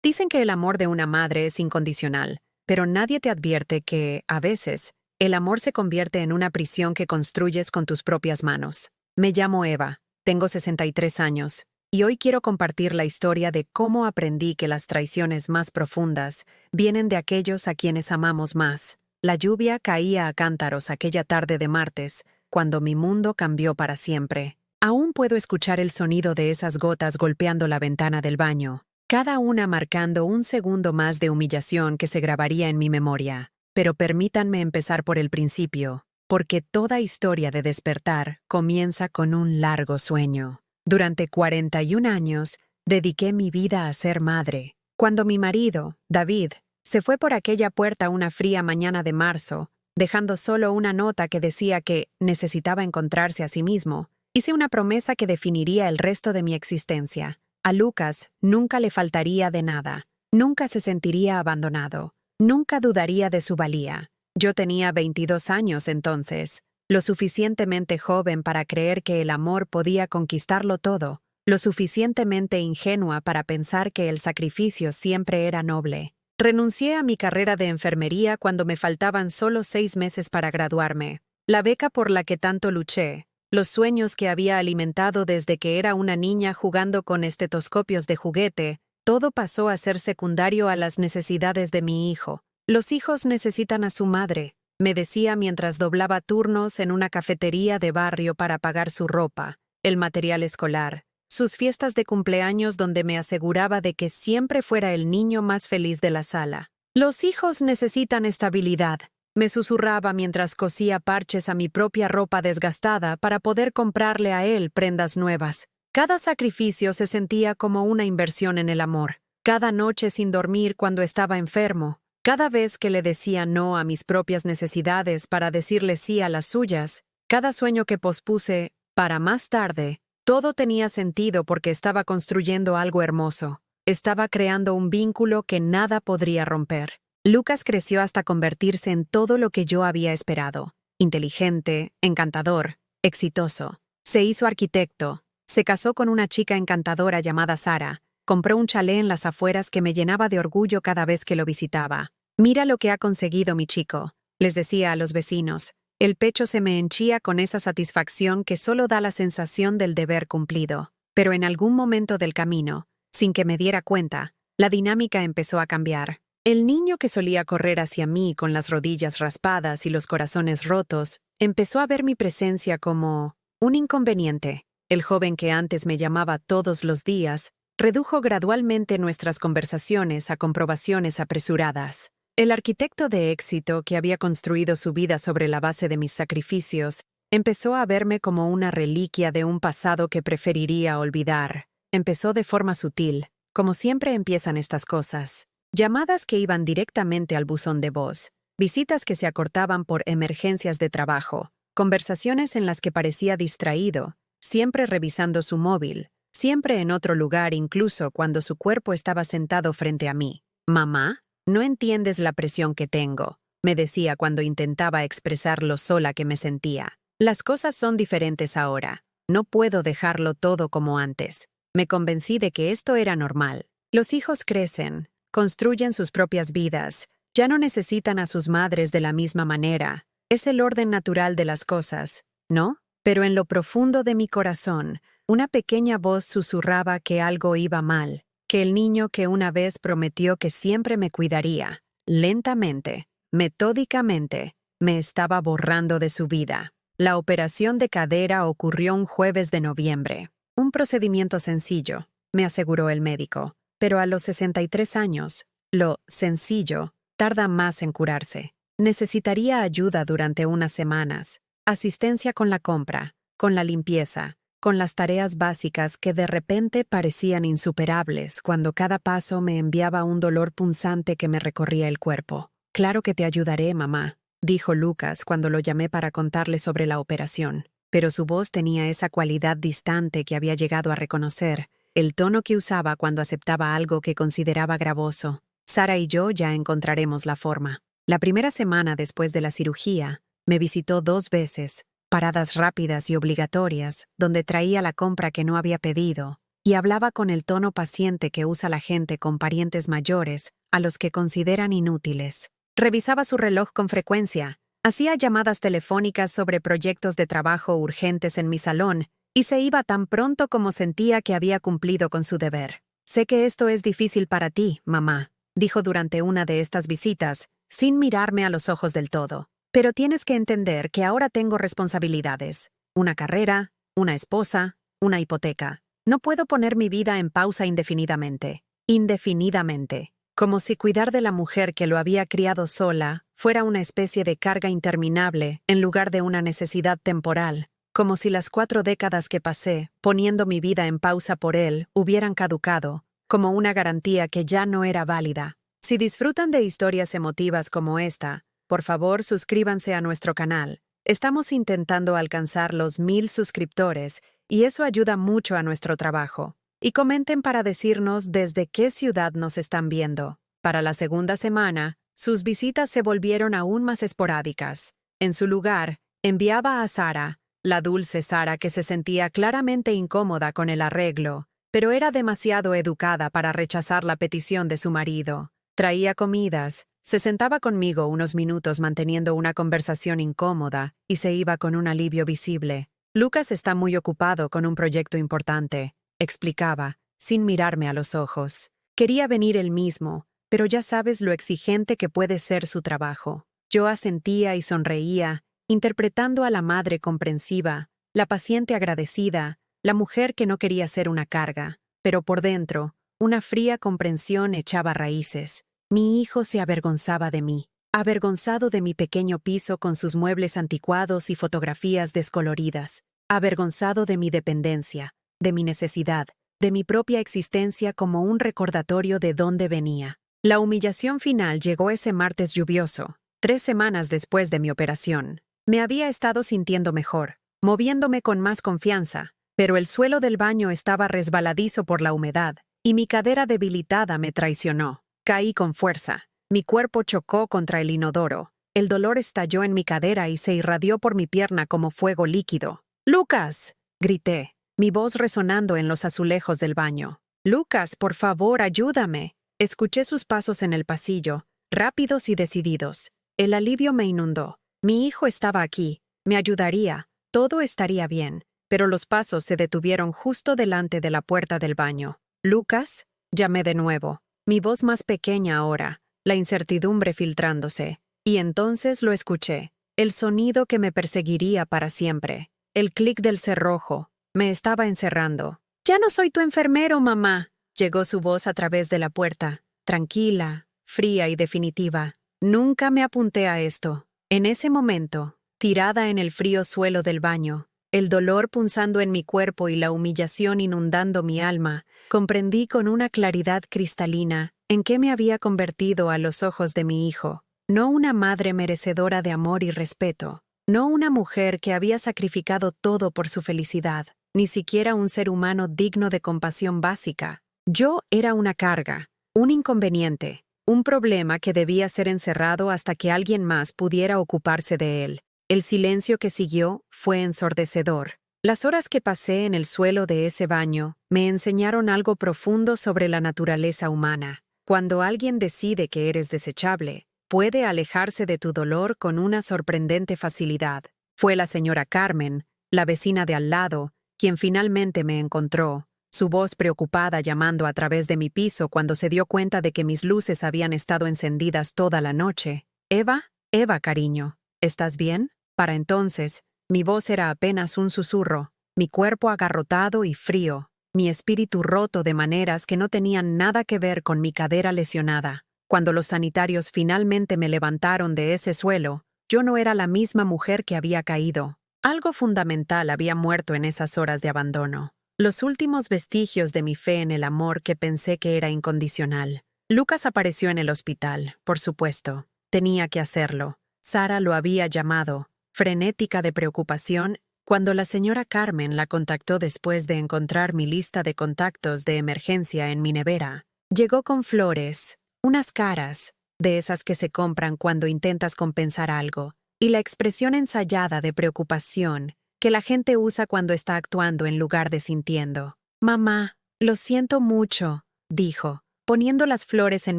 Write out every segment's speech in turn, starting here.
Dicen que el amor de una madre es incondicional, pero nadie te advierte que, a veces, el amor se convierte en una prisión que construyes con tus propias manos. Me llamo Eva, tengo 63 años, y hoy quiero compartir la historia de cómo aprendí que las traiciones más profundas vienen de aquellos a quienes amamos más. La lluvia caía a cántaros aquella tarde de martes, cuando mi mundo cambió para siempre. Aún puedo escuchar el sonido de esas gotas golpeando la ventana del baño, cada una marcando un segundo más de humillación que se grabaría en mi memoria. Pero permítanme empezar por el principio, porque toda historia de despertar comienza con un largo sueño. Durante 41 años, dediqué mi vida a ser madre. Cuando mi marido, David, se fue por aquella puerta una fría mañana de marzo, dejando solo una nota que decía que necesitaba encontrarse a sí mismo, hice una promesa que definiría el resto de mi existencia. A Lucas nunca le faltaría de nada, nunca se sentiría abandonado, nunca dudaría de su valía. Yo tenía 22 años entonces, lo suficientemente joven para creer que el amor podía conquistarlo todo, lo suficientemente ingenua para pensar que el sacrificio siempre era noble. Renuncié a mi carrera de enfermería cuando me faltaban solo 6 meses para graduarme. La beca por la que tanto luché, los sueños que había alimentado desde que era una niña jugando con estetoscopios de juguete, todo pasó a ser secundario a las necesidades de mi hijo. Los hijos necesitan a su madre, me decía mientras doblaba turnos en una cafetería de barrio para pagar su ropa, el material escolar, sus fiestas de cumpleaños donde me aseguraba de que siempre fuera el niño más feliz de la sala. Los hijos necesitan estabilidad, me susurraba mientras cosía parches a mi propia ropa desgastada para poder comprarle a él prendas nuevas. Cada sacrificio se sentía como una inversión en el amor. Cada noche sin dormir cuando estaba enfermo, cada vez que le decía no a mis propias necesidades para decirle sí a las suyas, cada sueño que pospuse para más tarde, todo tenía sentido porque estaba construyendo algo hermoso. Estaba creando un vínculo que nada podría romper. Lucas creció hasta convertirse en todo lo que yo había esperado. Inteligente, encantador, exitoso. Se hizo arquitecto, se casó con una chica encantadora llamada Sara, compró un chalet en las afueras que me llenaba de orgullo cada vez que lo visitaba. Mira lo que ha conseguido mi chico, les decía a los vecinos. El pecho se me henchía con esa satisfacción que solo da la sensación del deber cumplido. Pero en algún momento del camino, sin que me diera cuenta, la dinámica empezó a cambiar. El niño que solía correr hacia mí con las rodillas raspadas y los corazones rotos, empezó a ver mi presencia como un inconveniente. El joven que antes me llamaba todos los días, redujo gradualmente nuestras conversaciones a comprobaciones apresuradas. El arquitecto de éxito que había construido su vida sobre la base de mis sacrificios, empezó a verme como una reliquia de un pasado que preferiría olvidar. Empezó de forma sutil, como siempre empiezan estas cosas. Llamadas que iban directamente al buzón de voz, visitas que se acortaban por emergencias de trabajo, conversaciones en las que parecía distraído, siempre revisando su móvil, siempre en otro lugar incluso cuando su cuerpo estaba sentado frente a mí. «¿Mamá? No entiendes la presión que tengo», me decía cuando intentaba expresar lo sola que me sentía. Las cosas son diferentes ahora. No puedo dejarlo todo como antes. Me convencí de que esto era normal. Los hijos crecen, construyen sus propias vidas, ya no necesitan a sus madres de la misma manera. Es el orden natural de las cosas, ¿no? Pero en lo profundo de mi corazón, una pequeña voz susurraba que algo iba mal, que el niño que una vez prometió que siempre me cuidaría, lentamente, metódicamente, me estaba borrando de su vida. La operación de cadera ocurrió un jueves de noviembre. Un procedimiento sencillo, me aseguró el médico, pero a los 63 años, lo sencillo tarda más en curarse. Necesitaría ayuda durante unas semanas, asistencia con la compra, con la limpieza, con las tareas básicas que de repente parecían insuperables cuando cada paso me enviaba un dolor punzante que me recorría el cuerpo. «Claro que te ayudaré, mamá», dijo Lucas cuando lo llamé para contarle sobre la operación. Pero su voz tenía esa cualidad distante que había llegado a reconocer, el tono que usaba cuando aceptaba algo que consideraba gravoso. «Sara y yo ya encontraremos la forma». La primera semana después de la cirugía, me visitó 2 veces, paradas rápidas y obligatorias, donde traía la compra que no había pedido, y hablaba con el tono paciente que usa la gente con parientes mayores, a los que consideran inútiles. Revisaba su reloj con frecuencia, hacía llamadas telefónicas sobre proyectos de trabajo urgentes en mi salón, y se iba tan pronto como sentía que había cumplido con su deber. «Sé que esto es difícil para ti, mamá», dijo durante una de estas visitas, sin mirarme a los ojos del todo. «Pero tienes que entender que ahora tengo responsabilidades. Una carrera, una esposa, una hipoteca. No puedo poner mi vida en pausa indefinidamente. Indefinidamente. Como si cuidar de la mujer que lo había criado sola fuera una especie de carga interminable en lugar de una necesidad temporal. Como si las 4 décadas que pasé poniendo mi vida en pausa por él hubieran caducado, como una garantía que ya no era válida. Si disfrutan de historias emotivas como esta, por favor suscríbanse a nuestro canal. Estamos intentando alcanzar los 1000 suscriptores y eso ayuda mucho a nuestro trabajo. Y comenten para decirnos desde qué ciudad nos están viendo. Para la segunda semana, sus visitas se volvieron aún más esporádicas. En su lugar, enviaba a Sara, la dulce Sara que se sentía claramente incómoda con el arreglo, pero era demasiado educada para rechazar la petición de su marido. Traía comidas, se sentaba conmigo unos minutos manteniendo una conversación incómoda y se iba con un alivio visible. «Lucas está muy ocupado con un proyecto importante», explicaba, sin mirarme a los ojos. «Quería venir él mismo, pero ya sabes lo exigente que puede ser su trabajo». Yo asentía y sonreía, interpretando a la madre comprensiva, la paciente agradecida, la mujer que no quería ser una carga, pero por dentro, una fría comprensión echaba raíces. Mi hijo se avergonzaba de mí, avergonzado de mi pequeño piso con sus muebles anticuados y fotografías descoloridas, avergonzado de mi dependencia, de mi necesidad, de mi propia existencia como un recordatorio de dónde venía. La humillación final llegó ese martes lluvioso, 3 semanas después de mi operación. Me había estado sintiendo mejor, moviéndome con más confianza, pero el suelo del baño estaba resbaladizo por la humedad, y mi cadera debilitada me traicionó. Caí con fuerza. Mi cuerpo chocó contra el inodoro. El dolor estalló en mi cadera y se irradió por mi pierna como fuego líquido. «¡Lucas!», grité, mi voz resonando en los azulejos del baño. «Lucas, por favor, ayúdame». Escuché sus pasos en el pasillo, rápidos y decididos. El alivio me inundó. Mi hijo estaba aquí, me ayudaría, todo estaría bien, pero los pasos se detuvieron justo delante de la puerta del baño. «¿Lucas?», llamé de nuevo, mi voz más pequeña ahora, la incertidumbre filtrándose. Y entonces lo escuché, el sonido que me perseguiría para siempre, el clic del cerrojo, me estaba encerrando. «Ya no soy tu enfermero, mamá», llegó su voz a través de la puerta, tranquila, fría y definitiva. Nunca me apunté a esto. En ese momento, tirada en el frío suelo del baño, el dolor punzando en mi cuerpo y la humillación inundando mi alma, comprendí con una claridad cristalina en qué me había convertido a los ojos de mi hijo. No una madre merecedora de amor y respeto, no una mujer que había sacrificado todo por su felicidad, ni siquiera un ser humano digno de compasión básica. Yo era una carga, un inconveniente, un problema que debía ser encerrado hasta que alguien más pudiera ocuparse de él. El silencio que siguió fue ensordecedor. Las horas que pasé en el suelo de ese baño me enseñaron algo profundo sobre la naturaleza humana. Cuando alguien decide que eres desechable, puede alejarse de tu dolor con una sorprendente facilidad. Fue la señora Carmen, la vecina de al lado, quien finalmente me encontró, su voz preocupada llamando a través de mi piso cuando se dio cuenta de que mis luces habían estado encendidas toda la noche. «Eva, Eva, cariño, ¿estás bien?». Para entonces, mi voz era apenas un susurro, mi cuerpo agarrotado y frío, mi espíritu roto de maneras que no tenían nada que ver con mi cadera lesionada. Cuando los sanitarios finalmente me levantaron de ese suelo, yo no era la misma mujer que había caído. Algo fundamental había muerto en esas horas de abandono. Los últimos vestigios de mi fe en el amor que pensé que era incondicional. Lucas apareció en el hospital, por supuesto. Tenía que hacerlo. Sara lo había llamado, frenética de preocupación, cuando la señora Carmen la contactó después de encontrar mi lista de contactos de emergencia en mi nevera. Llegó con flores, unas caras, de esas que se compran cuando intentas compensar algo, y la expresión ensayada de preocupación que la gente usa cuando está actuando en lugar de sintiendo. «Mamá», Lo siento mucho, dijo, poniendo las flores en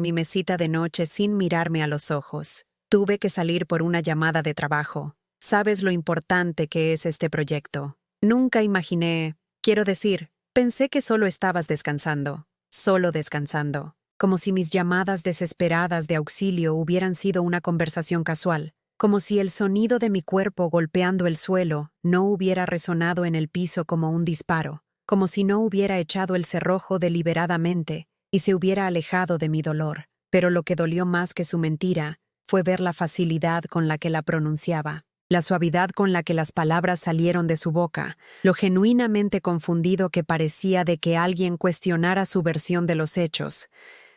mi mesita de noche sin mirarme a los ojos. Tuve que salir por una llamada de trabajo. Sabes lo importante que es este proyecto. Nunca imaginé, quiero decir, pensé que solo estabas descansando, solo descansando, como si mis llamadas desesperadas de auxilio hubieran sido una conversación casual, como si el sonido de mi cuerpo golpeando el suelo no hubiera resonado en el piso como un disparo, como si no hubiera echado el cerrojo deliberadamente y se hubiera alejado de mi dolor. Pero lo que dolió más que su mentira fue ver la facilidad con la que la pronunciaba, la suavidad con la que las palabras salieron de su boca, lo genuinamente confundido que parecía de que alguien cuestionara su versión de los hechos.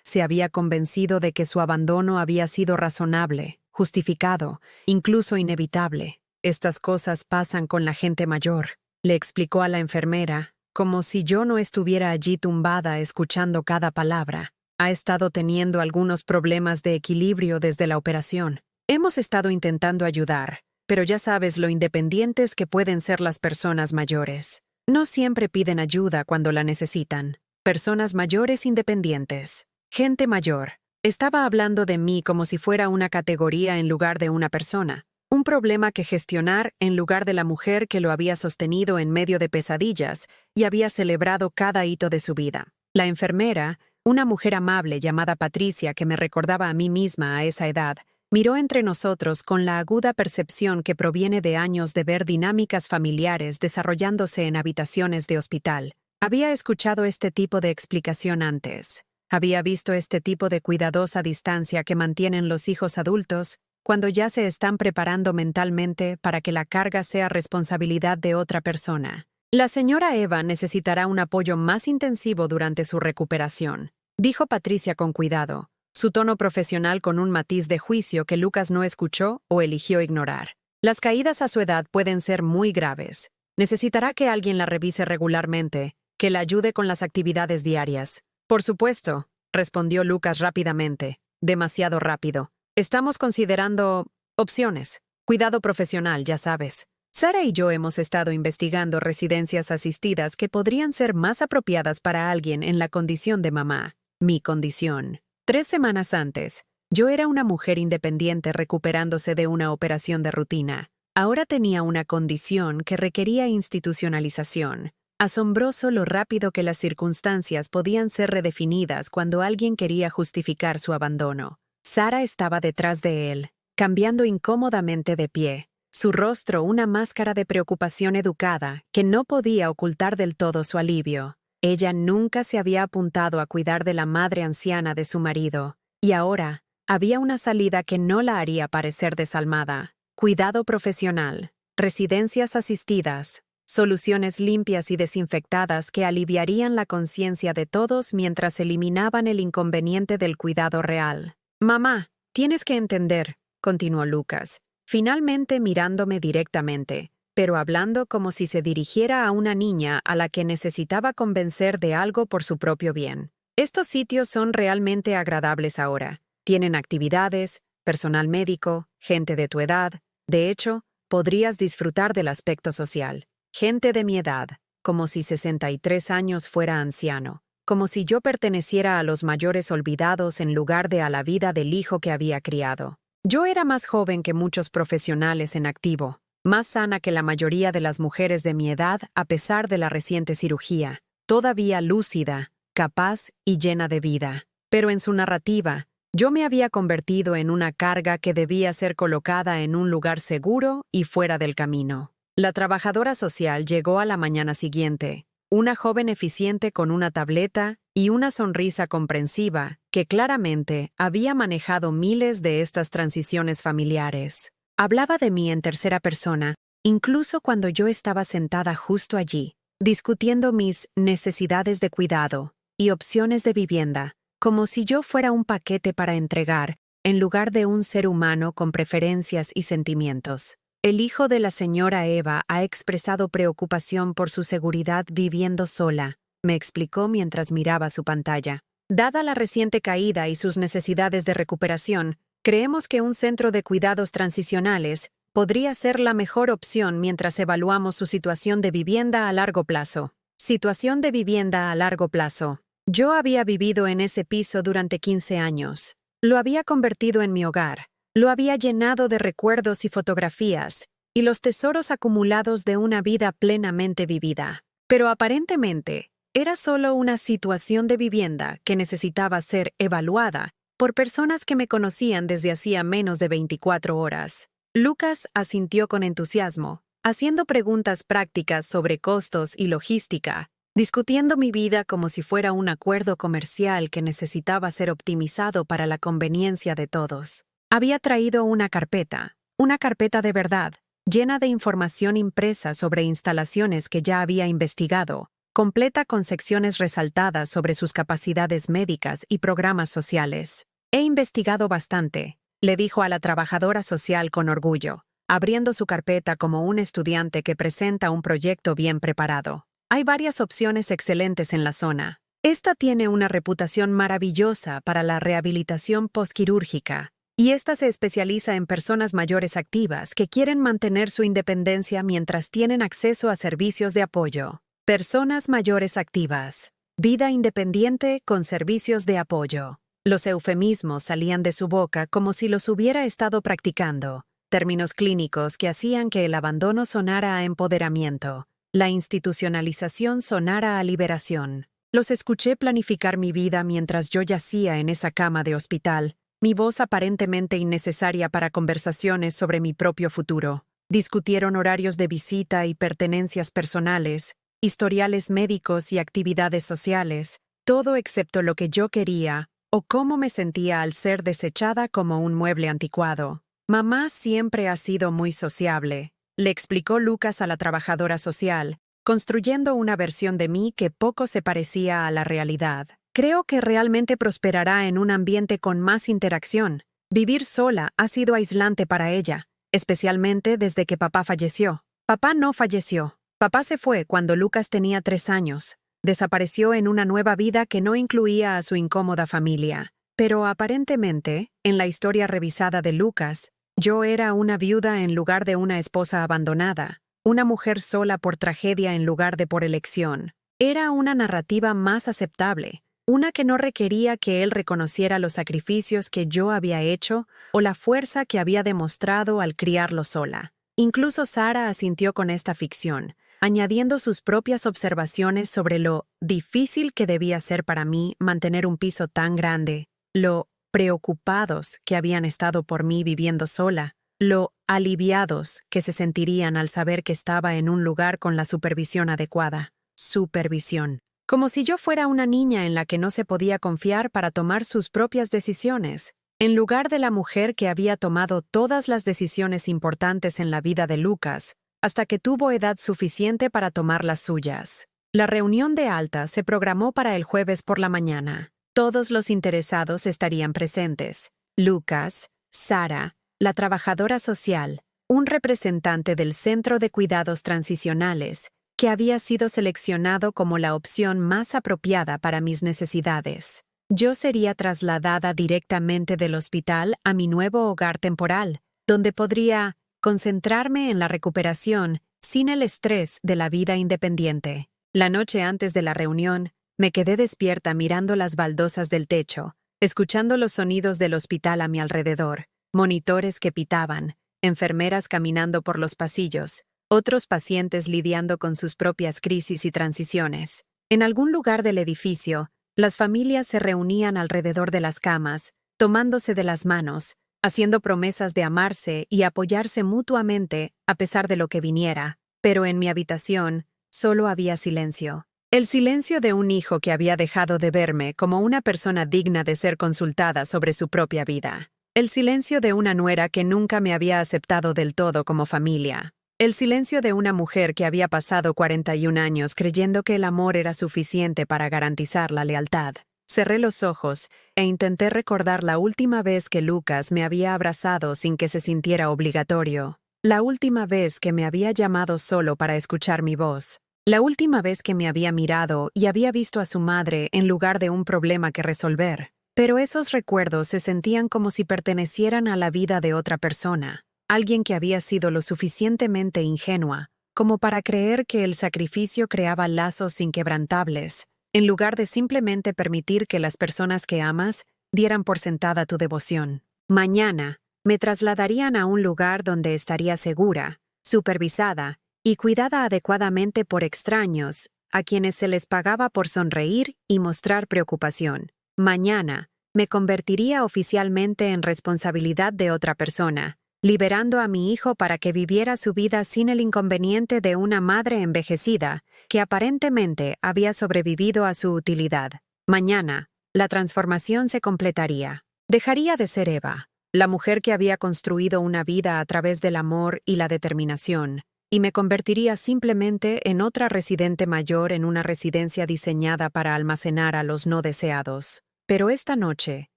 Se había convencido de que su abandono había sido razonable, justificado, incluso inevitable. Estas cosas pasan con la gente mayor, le explicó a la enfermera, como si yo no estuviera allí tumbada escuchando cada palabra. Ha estado teniendo algunos problemas de equilibrio desde la operación. Hemos estado intentando ayudar, pero ya sabes lo independientes que pueden ser las personas mayores. No siempre piden ayuda cuando la necesitan. Personas mayores independientes. Gente mayor. Estaba hablando de mí como si fuera una categoría en lugar de una persona. Un problema que gestionar en lugar de la mujer que lo había sostenido en medio de pesadillas y había celebrado cada hito de su vida. La enfermera, una mujer amable llamada Patricia que me recordaba a mí misma a esa edad, miró entre nosotros con la aguda percepción que proviene de años de ver dinámicas familiares desarrollándose en habitaciones de hospital. Había escuchado este tipo de explicación antes. Había visto este tipo de cuidadosa distancia que mantienen los hijos adultos cuando ya se están preparando mentalmente para que la carga sea responsabilidad de otra persona. La señora Eva necesitará un apoyo más intensivo durante su recuperación, dijo Patricia con cuidado, su tono profesional con un matiz de juicio que Lucas no escuchó o eligió ignorar. Las caídas a su edad pueden ser muy graves. Necesitará que alguien la revise regularmente, que la ayude con las actividades diarias. Por supuesto, respondió Lucas rápidamente, demasiado rápido. Estamos considerando opciones. Cuidado profesional, ya sabes. Sara y yo hemos estado investigando residencias asistidas que podrían ser más apropiadas para alguien en la condición de mamá. Mi condición. 3 semanas antes, yo era una mujer independiente recuperándose de una operación de rutina. Ahora tenía una condición que requería institucionalización. Asombroso lo rápido que las circunstancias podían ser redefinidas cuando alguien quería justificar su abandono. Sara estaba detrás de él, cambiando incómodamente de pie, su rostro una máscara de preocupación educada que no podía ocultar del todo su alivio. Ella nunca se había apuntado a cuidar de la madre anciana de su marido, y ahora había una salida que no la haría parecer desalmada. Cuidado profesional, residencias asistidas, soluciones limpias y desinfectadas que aliviarían la conciencia de todos mientras eliminaban el inconveniente del cuidado real. «Mamá, tienes que entender», continuó Lucas, finalmente mirándome directamente, pero hablando como si se dirigiera a una niña a la que necesitaba convencer de algo por su propio bien. «Estos sitios son realmente agradables ahora. Tienen actividades, personal médico, gente de tu edad. De hecho, podrías disfrutar del aspecto social. Gente de mi edad, como si 63 años fuera anciano, como si yo perteneciera a los mayores olvidados en lugar de a la vida del hijo que había criado. Yo era más joven que muchos profesionales en activo, más sana que la mayoría de las mujeres de mi edad a pesar de la reciente cirugía, todavía lúcida, capaz y llena de vida. Pero en su narrativa, yo me había convertido en una carga que debía ser colocada en un lugar seguro y fuera del camino. La trabajadora social llegó a la mañana siguiente, una joven eficiente con una tableta y una sonrisa comprensiva que claramente había manejado miles de estas transiciones familiares. Hablaba de mí en tercera persona, incluso cuando yo estaba sentada justo allí, discutiendo mis necesidades de cuidado y opciones de vivienda, como si yo fuera un paquete para entregar, en lugar de un ser humano con preferencias y sentimientos. El hijo de la señora Eva ha expresado preocupación por su seguridad viviendo sola, me explicó mientras miraba su pantalla. Dada la reciente caída y sus necesidades de recuperación, creemos que un centro de cuidados transicionales podría ser la mejor opción mientras evaluamos su situación de vivienda a largo plazo. Situación de vivienda a largo plazo. Yo había vivido en ese piso durante 15 años. Lo había convertido en mi hogar. Lo había llenado de recuerdos y fotografías, y los tesoros acumulados de una vida plenamente vivida. Pero aparentemente, era solo una situación de vivienda que necesitaba ser evaluada por personas que me conocían desde hacía menos de 24 horas. Lucas asintió con entusiasmo, haciendo preguntas prácticas sobre costos y logística, discutiendo mi vida como si fuera un acuerdo comercial que necesitaba ser optimizado para la conveniencia de todos. Había traído una carpeta de verdad, llena de información impresa sobre instalaciones que ya había investigado, completa con secciones resaltadas sobre sus capacidades médicas y programas sociales. He investigado bastante, le dijo a la trabajadora social con orgullo, abriendo su carpeta como un estudiante que presenta un proyecto bien preparado. Hay varias opciones excelentes en la zona. Esta tiene una reputación maravillosa para la rehabilitación postquirúrgica, y esta se especializa en personas mayores activas que quieren mantener su independencia mientras tienen acceso a servicios de apoyo. Personas mayores activas. Vida independiente con servicios de apoyo. Los eufemismos salían de su boca como si los hubiera estado practicando. Términos clínicos que hacían que el abandono sonara a empoderamiento, la institucionalización sonara a liberación. Los escuché planificar mi vida mientras yo yacía en esa cama de hospital, mi voz aparentemente innecesaria para conversaciones sobre mi propio futuro. Discutieron horarios de visita y pertenencias personales, historiales médicos y actividades sociales, todo excepto lo que yo quería o cómo me sentía al ser desechada como un mueble anticuado. Mamá siempre ha sido muy sociable, le explicó Lucas a la trabajadora social, construyendo una versión de mí que poco se parecía a la realidad. Creo que realmente prosperará en un ambiente con más interacción. Vivir sola ha sido aislante para ella, especialmente desde que papá falleció. Papá no falleció. Papá se fue cuando Lucas tenía 3 años. Desapareció en una nueva vida que no incluía a su incómoda familia. Pero aparentemente, en la historia revisada de Lucas, yo era una viuda en lugar de una esposa abandonada, una mujer sola por tragedia en lugar de por elección. Era una narrativa más aceptable, una que no requería que él reconociera los sacrificios que yo había hecho o la fuerza que había demostrado al criarlo sola. Incluso Sara asintió con esta ficción, añadiendo sus propias observaciones sobre lo difícil que debía ser para mí mantener un piso tan grande, lo preocupados que habían estado por mí viviendo sola, lo aliviados que se sentirían al saber que estaba en un lugar con la supervisión adecuada. Supervisión. Como si yo fuera una niña en la que no se podía confiar para tomar sus propias decisiones, en lugar de la mujer que había tomado todas las decisiones importantes en la vida de Lucas, hasta que tuvo edad suficiente para tomar las suyas. La reunión de alta se programó para el jueves por la mañana. Todos los interesados estarían presentes. Lucas, Sara, la trabajadora social, un representante del Centro de Cuidados Transicionales, que había sido seleccionado como la opción más apropiada para mis necesidades. Yo sería trasladada directamente del hospital a mi nuevo hogar temporal, donde podría concentrarme en la recuperación sin el estrés de la vida independiente. La noche antes de la reunión, me quedé despierta mirando las baldosas del techo, escuchando los sonidos del hospital a mi alrededor, monitores que pitaban, enfermeras caminando por los pasillos, otros pacientes lidiando con sus propias crisis y transiciones. En algún lugar del edificio, las familias se reunían alrededor de las camas, tomándose de las manos, haciendo promesas de amarse y apoyarse mutuamente a pesar de lo que viniera. Pero en mi habitación solo había silencio. El silencio de un hijo que había dejado de verme como una persona digna de ser consultada sobre su propia vida. El silencio de una nuera que nunca me había aceptado del todo como familia. El silencio de una mujer que había pasado 41 años creyendo que el amor era suficiente para garantizar la lealtad. Cerré los ojos e intenté recordar la última vez que Lucas me había abrazado sin que se sintiera obligatorio. La última vez que me había llamado solo para escuchar mi voz. La última vez que me había mirado y había visto a su madre en lugar de un problema que resolver. Pero esos recuerdos se sentían como si pertenecieran a la vida de otra persona. Alguien que había sido lo suficientemente ingenua como para creer que el sacrificio creaba lazos inquebrantables, en lugar de simplemente permitir que las personas que amas dieran por sentada tu devoción. Mañana, me trasladarían a un lugar donde estaría segura, supervisada y cuidada adecuadamente por extraños, a quienes se les pagaba por sonreír y mostrar preocupación. Mañana, me convertiría oficialmente en responsabilidad de otra persona, liberando a mi hijo para que viviera su vida sin el inconveniente de una madre envejecida, que aparentemente había sobrevivido a su utilidad. Mañana, la transformación se completaría. Dejaría de ser Eva, la mujer que había construido una vida a través del amor y la determinación, y me convertiría simplemente en otra residente mayor en una residencia diseñada para almacenar a los no deseados. Pero esta noche,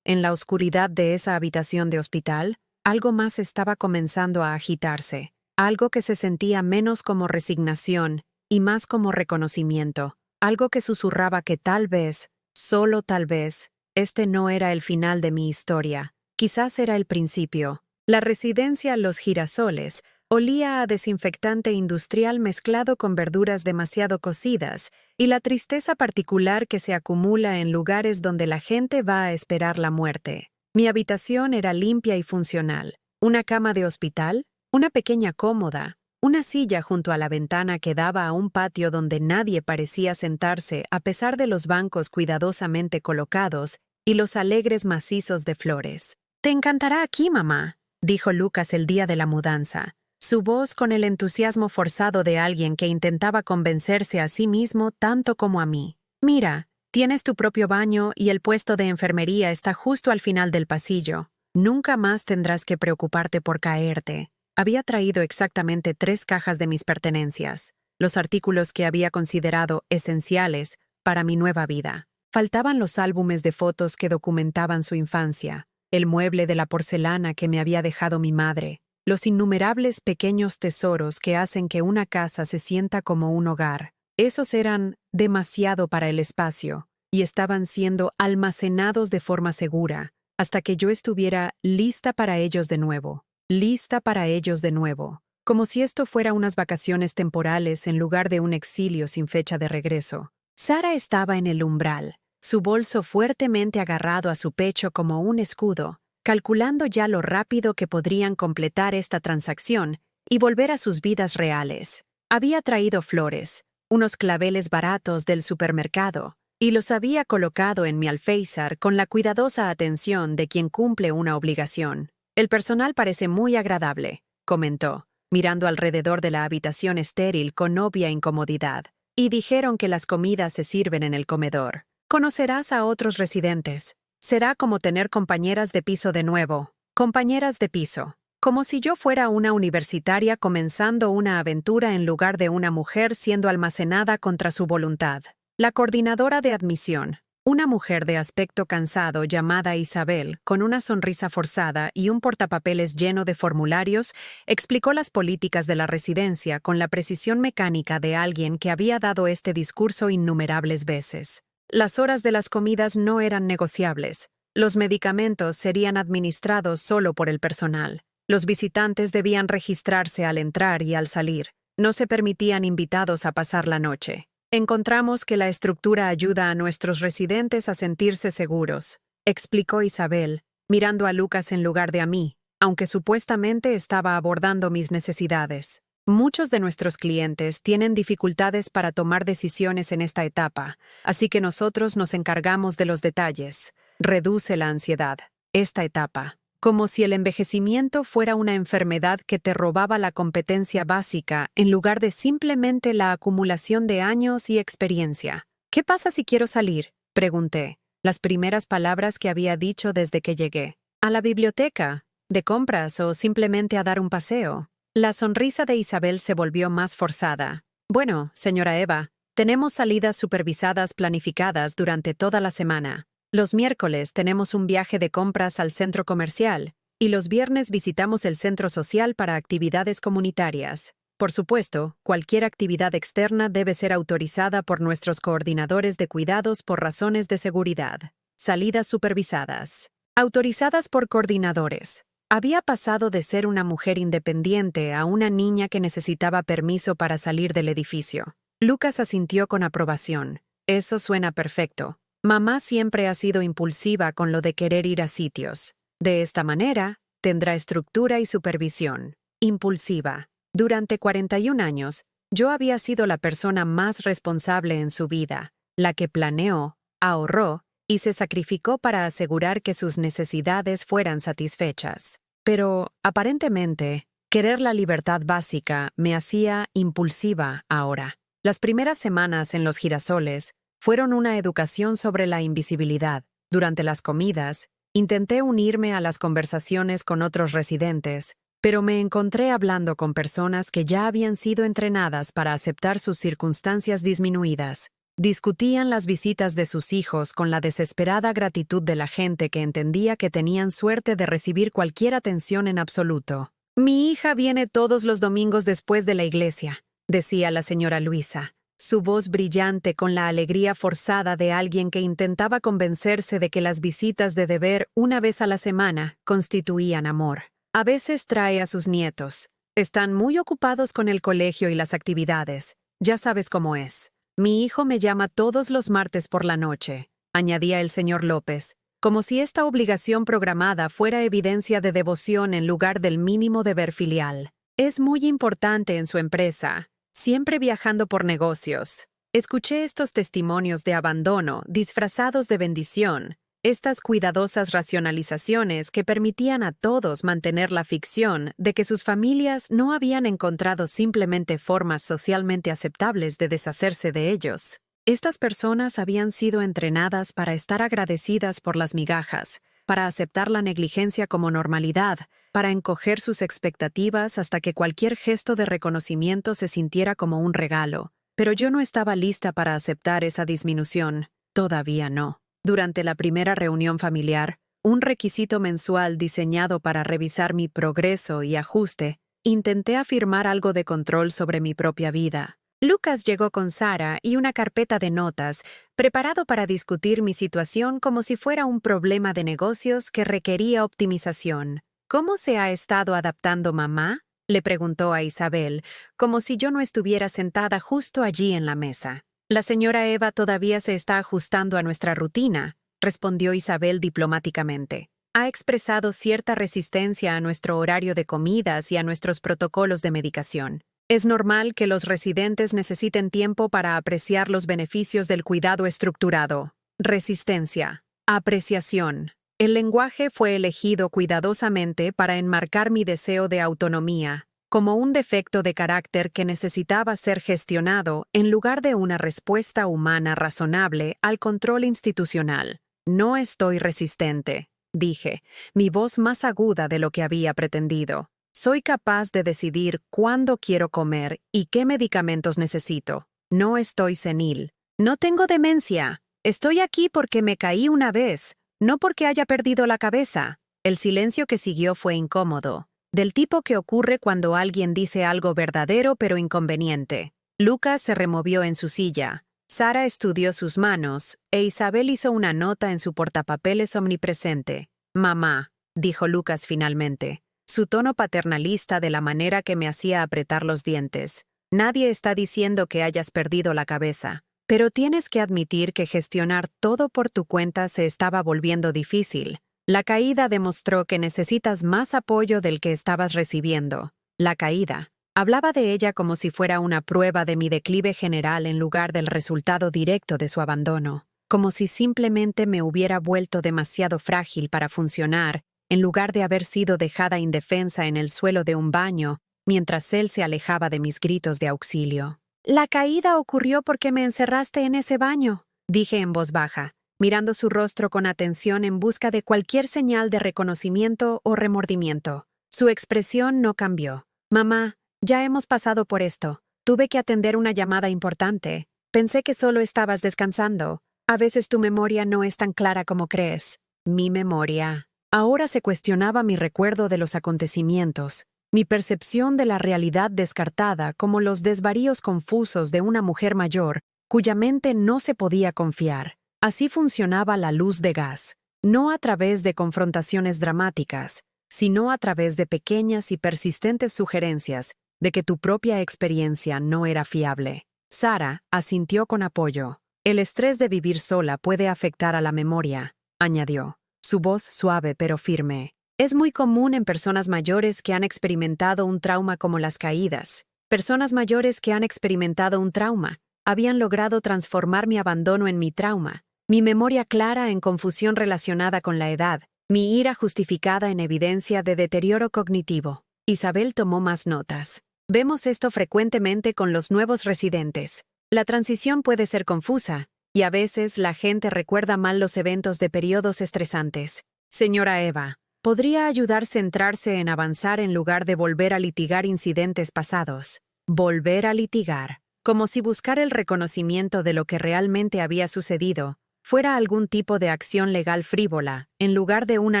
en la oscuridad de esa habitación de hospital, algo más estaba comenzando a agitarse, algo que se sentía menos como resignación y más como reconocimiento, algo que susurraba que tal vez, solo tal vez, este no era el final de mi historia, quizás era el principio. La residencia Los Girasoles olía a desinfectante industrial mezclado con verduras demasiado cocidas y la tristeza particular que se acumula en lugares donde la gente va a esperar la muerte. Mi habitación era limpia y funcional. Una cama de hospital, una pequeña cómoda, una silla junto a la ventana que daba a un patio donde nadie parecía sentarse a pesar de los bancos cuidadosamente colocados y los alegres macizos de flores. «Te encantará aquí, mamá», dijo Lucas el día de la mudanza, su voz con el entusiasmo forzado de alguien que intentaba convencerse a sí mismo tanto como a mí. «Mira, tienes tu propio baño y el puesto de enfermería está justo al final del pasillo. Nunca más tendrás que preocuparte por caerte». Había traído exactamente 3 cajas de mis pertenencias, los artículos que había considerado esenciales para mi nueva vida. Faltaban los álbumes de fotos que documentaban su infancia, el mueble de la porcelana que me había dejado mi madre, los innumerables pequeños tesoros que hacen que una casa se sienta como un hogar. Esos eran demasiado para el espacio y estaban siendo almacenados de forma segura hasta que yo estuviera lista para ellos de nuevo. Lista para ellos de nuevo, como si esto fuera unas vacaciones temporales en lugar de un exilio sin fecha de regreso. Sara estaba en el umbral, su bolso fuertemente agarrado a su pecho como un escudo, calculando ya lo rápido que podrían completar esta transacción y volver a sus vidas reales. Había traído flores, unos claveles baratos del supermercado, y los había colocado en mi alféizar con la cuidadosa atención de quien cumple una obligación. «El personal parece muy agradable», comentó, mirando alrededor de la habitación estéril con obvia incomodidad. «Y dijeron que las comidas se sirven en el comedor. Conocerás a otros residentes. Será como tener compañeras de piso de nuevo. Compañeras de piso. Como si yo fuera una universitaria comenzando una aventura en lugar de una mujer siendo almacenada contra su voluntad». La coordinadora de admisión, una mujer de aspecto cansado llamada Isabel, con una sonrisa forzada y un portapapeles lleno de formularios, explicó las políticas de la residencia con la precisión mecánica de alguien que había dado este discurso innumerables veces. Las horas de las comidas no eran negociables. Los medicamentos serían administrados solo por el personal. Los visitantes debían registrarse al entrar y al salir. No se permitían invitados a pasar la noche. «Encontramos que la estructura ayuda a nuestros residentes a sentirse seguros», explicó Isabel, mirando a Lucas en lugar de a mí, aunque supuestamente estaba abordando mis necesidades. «Muchos de nuestros clientes tienen dificultades para tomar decisiones en esta etapa, así que nosotros nos encargamos de los detalles. Reduce la ansiedad. Esta etapa. Como si el envejecimiento fuera una enfermedad que te robaba la competencia básica en lugar de simplemente la acumulación de años y experiencia. «¿Qué pasa si quiero salir?», pregunté, las primeras palabras que había dicho desde que llegué. «¿A la biblioteca? ¿De compras o simplemente a dar un paseo?». La sonrisa de Isabel se volvió más forzada. «Bueno, señora Eva, tenemos salidas supervisadas planificadas durante toda la semana. Los miércoles tenemos un viaje de compras al centro comercial y los viernes visitamos el centro social para actividades comunitarias. Por supuesto, cualquier actividad externa debe ser autorizada por nuestros coordinadores de cuidados por razones de seguridad. Salidas supervisadas. Autorizadas por coordinadores. Había pasado de ser una mujer independiente a una niña que necesitaba permiso para salir del edificio. Lucas asintió con aprobación. Eso suena perfecto. Mamá siempre ha sido impulsiva con lo de querer ir a sitios. De esta manera, tendrá estructura y supervisión. Impulsiva. Durante 41 años, yo había sido la persona más responsable en su vida, la que planeó, ahorró y se sacrificó para asegurar que sus necesidades fueran satisfechas. Pero, aparentemente, querer la libertad básica me hacía impulsiva ahora. Las primeras semanas en los girasoles fueron una educación sobre la invisibilidad. Durante las comidas, intenté unirme a las conversaciones con otros residentes, pero me encontré hablando con personas que ya habían sido entrenadas para aceptar sus circunstancias disminuidas. Discutían las visitas de sus hijos con la desesperada gratitud de la gente que entendía que tenían suerte de recibir cualquier atención en absoluto. «Mi hija viene todos los domingos después de la iglesia», decía la señora Luisa, su voz brillante con la alegría forzada de alguien que intentaba convencerse de que las visitas de deber una vez a la semana constituían amor. A veces trae a sus nietos. Están muy ocupados con el colegio y las actividades. Ya sabes cómo es. Mi hijo me llama todos los martes por la noche, añadía el señor López, como si esta obligación programada fuera evidencia de devoción en lugar del mínimo deber filial. Es muy importante en su empresa, siempre viajando por negocios. Escuché estos testimonios de abandono disfrazados de bendición, estas cuidadosas racionalizaciones que permitían a todos mantener la ficción de que sus familias no habían encontrado simplemente formas socialmente aceptables de deshacerse de ellos. Estas personas habían sido entrenadas para estar agradecidas por las migajas, para aceptar la negligencia como normalidad, para encoger sus expectativas hasta que cualquier gesto de reconocimiento se sintiera como un regalo. Pero yo no estaba lista para aceptar esa disminución. Todavía no. Durante la primera reunión familiar, un requisito mensual diseñado para revisar mi progreso y ajuste, intenté afirmar algo de control sobre mi propia vida. Lucas llegó con Sara y una carpeta de notas, preparado para discutir mi situación como si fuera un problema de negocios que requería optimización. ¿Cómo se ha estado adaptando mamá?, le preguntó a Isabel, como si yo no estuviera sentada justo allí en la mesa. La señora Eva todavía se está ajustando a nuestra rutina, respondió Isabel diplomáticamente. Ha expresado cierta resistencia a nuestro horario de comidas y a nuestros protocolos de medicación. Es normal que los residentes necesiten tiempo para apreciar los beneficios del cuidado estructurado. Resistencia. Apreciación. El lenguaje fue elegido cuidadosamente para enmarcar mi deseo de autonomía, como un defecto de carácter que necesitaba ser gestionado en lugar de una respuesta humana razonable al control institucional. No estoy resistente, dije, mi voz más aguda de lo que había pretendido. Soy capaz de decidir cuándo quiero comer y qué medicamentos necesito. No estoy senil. No tengo demencia. Estoy aquí porque me caí una vez, no porque haya perdido la cabeza. El silencio que siguió fue incómodo, del tipo que ocurre cuando alguien dice algo verdadero pero inconveniente. Lucas se removió en su silla. Sara estudió sus manos, e Isabel hizo una nota en su portapapeles omnipresente. «Mamá», dijo Lucas finalmente, su tono paternalista de la manera que me hacía apretar los dientes. «Nadie está diciendo que hayas perdido la cabeza, pero tienes que admitir que gestionar todo por tu cuenta se estaba volviendo difícil. La caída demostró que necesitas más apoyo del que estabas recibiendo. La caída». Hablaba de ella como si fuera una prueba de mi declive general en lugar del resultado directo de su abandono, como si simplemente me hubiera vuelto demasiado frágil para funcionar, en lugar de haber sido dejada indefensa en el suelo de un baño, mientras él se alejaba de mis gritos de auxilio. «La caída ocurrió porque me encerraste en ese baño», dije en voz baja, mirando su rostro con atención en busca de cualquier señal de reconocimiento o remordimiento. Su expresión no cambió. «Mamá, ya hemos pasado por esto. Tuve que atender una llamada importante. Pensé que solo estabas descansando. A veces tu memoria no es tan clara como crees». Mi memoria. Ahora se cuestionaba mi recuerdo de los acontecimientos, mi percepción de la realidad descartada como los desvaríos confusos de una mujer mayor cuya mente no se podía confiar. Así funcionaba la luz de gas, no a través de confrontaciones dramáticas, sino a través de pequeñas y persistentes sugerencias de que tu propia experiencia no era fiable. Sara asintió con apoyo. El estrés de vivir sola puede afectar a la memoria, añadió, su voz suave pero firme. Es muy común en personas mayores que han experimentado un trauma como las caídas. Personas mayores que han experimentado un trauma habían logrado transformar mi abandono en mi trauma, mi memoria clara en confusión relacionada con la edad, mi ira justificada en evidencia de deterioro cognitivo. Isabel tomó más notas. Vemos esto frecuentemente con los nuevos residentes. La transición puede ser confusa, y a veces la gente recuerda mal los eventos de periodos estresantes. Señora Eva, ¿podría ayudar a centrarse en avanzar en lugar de volver a litigar incidentes pasados? Volver a litigar, como si buscar el reconocimiento de lo que realmente había sucedido fuera algún tipo de acción legal frívola, en lugar de una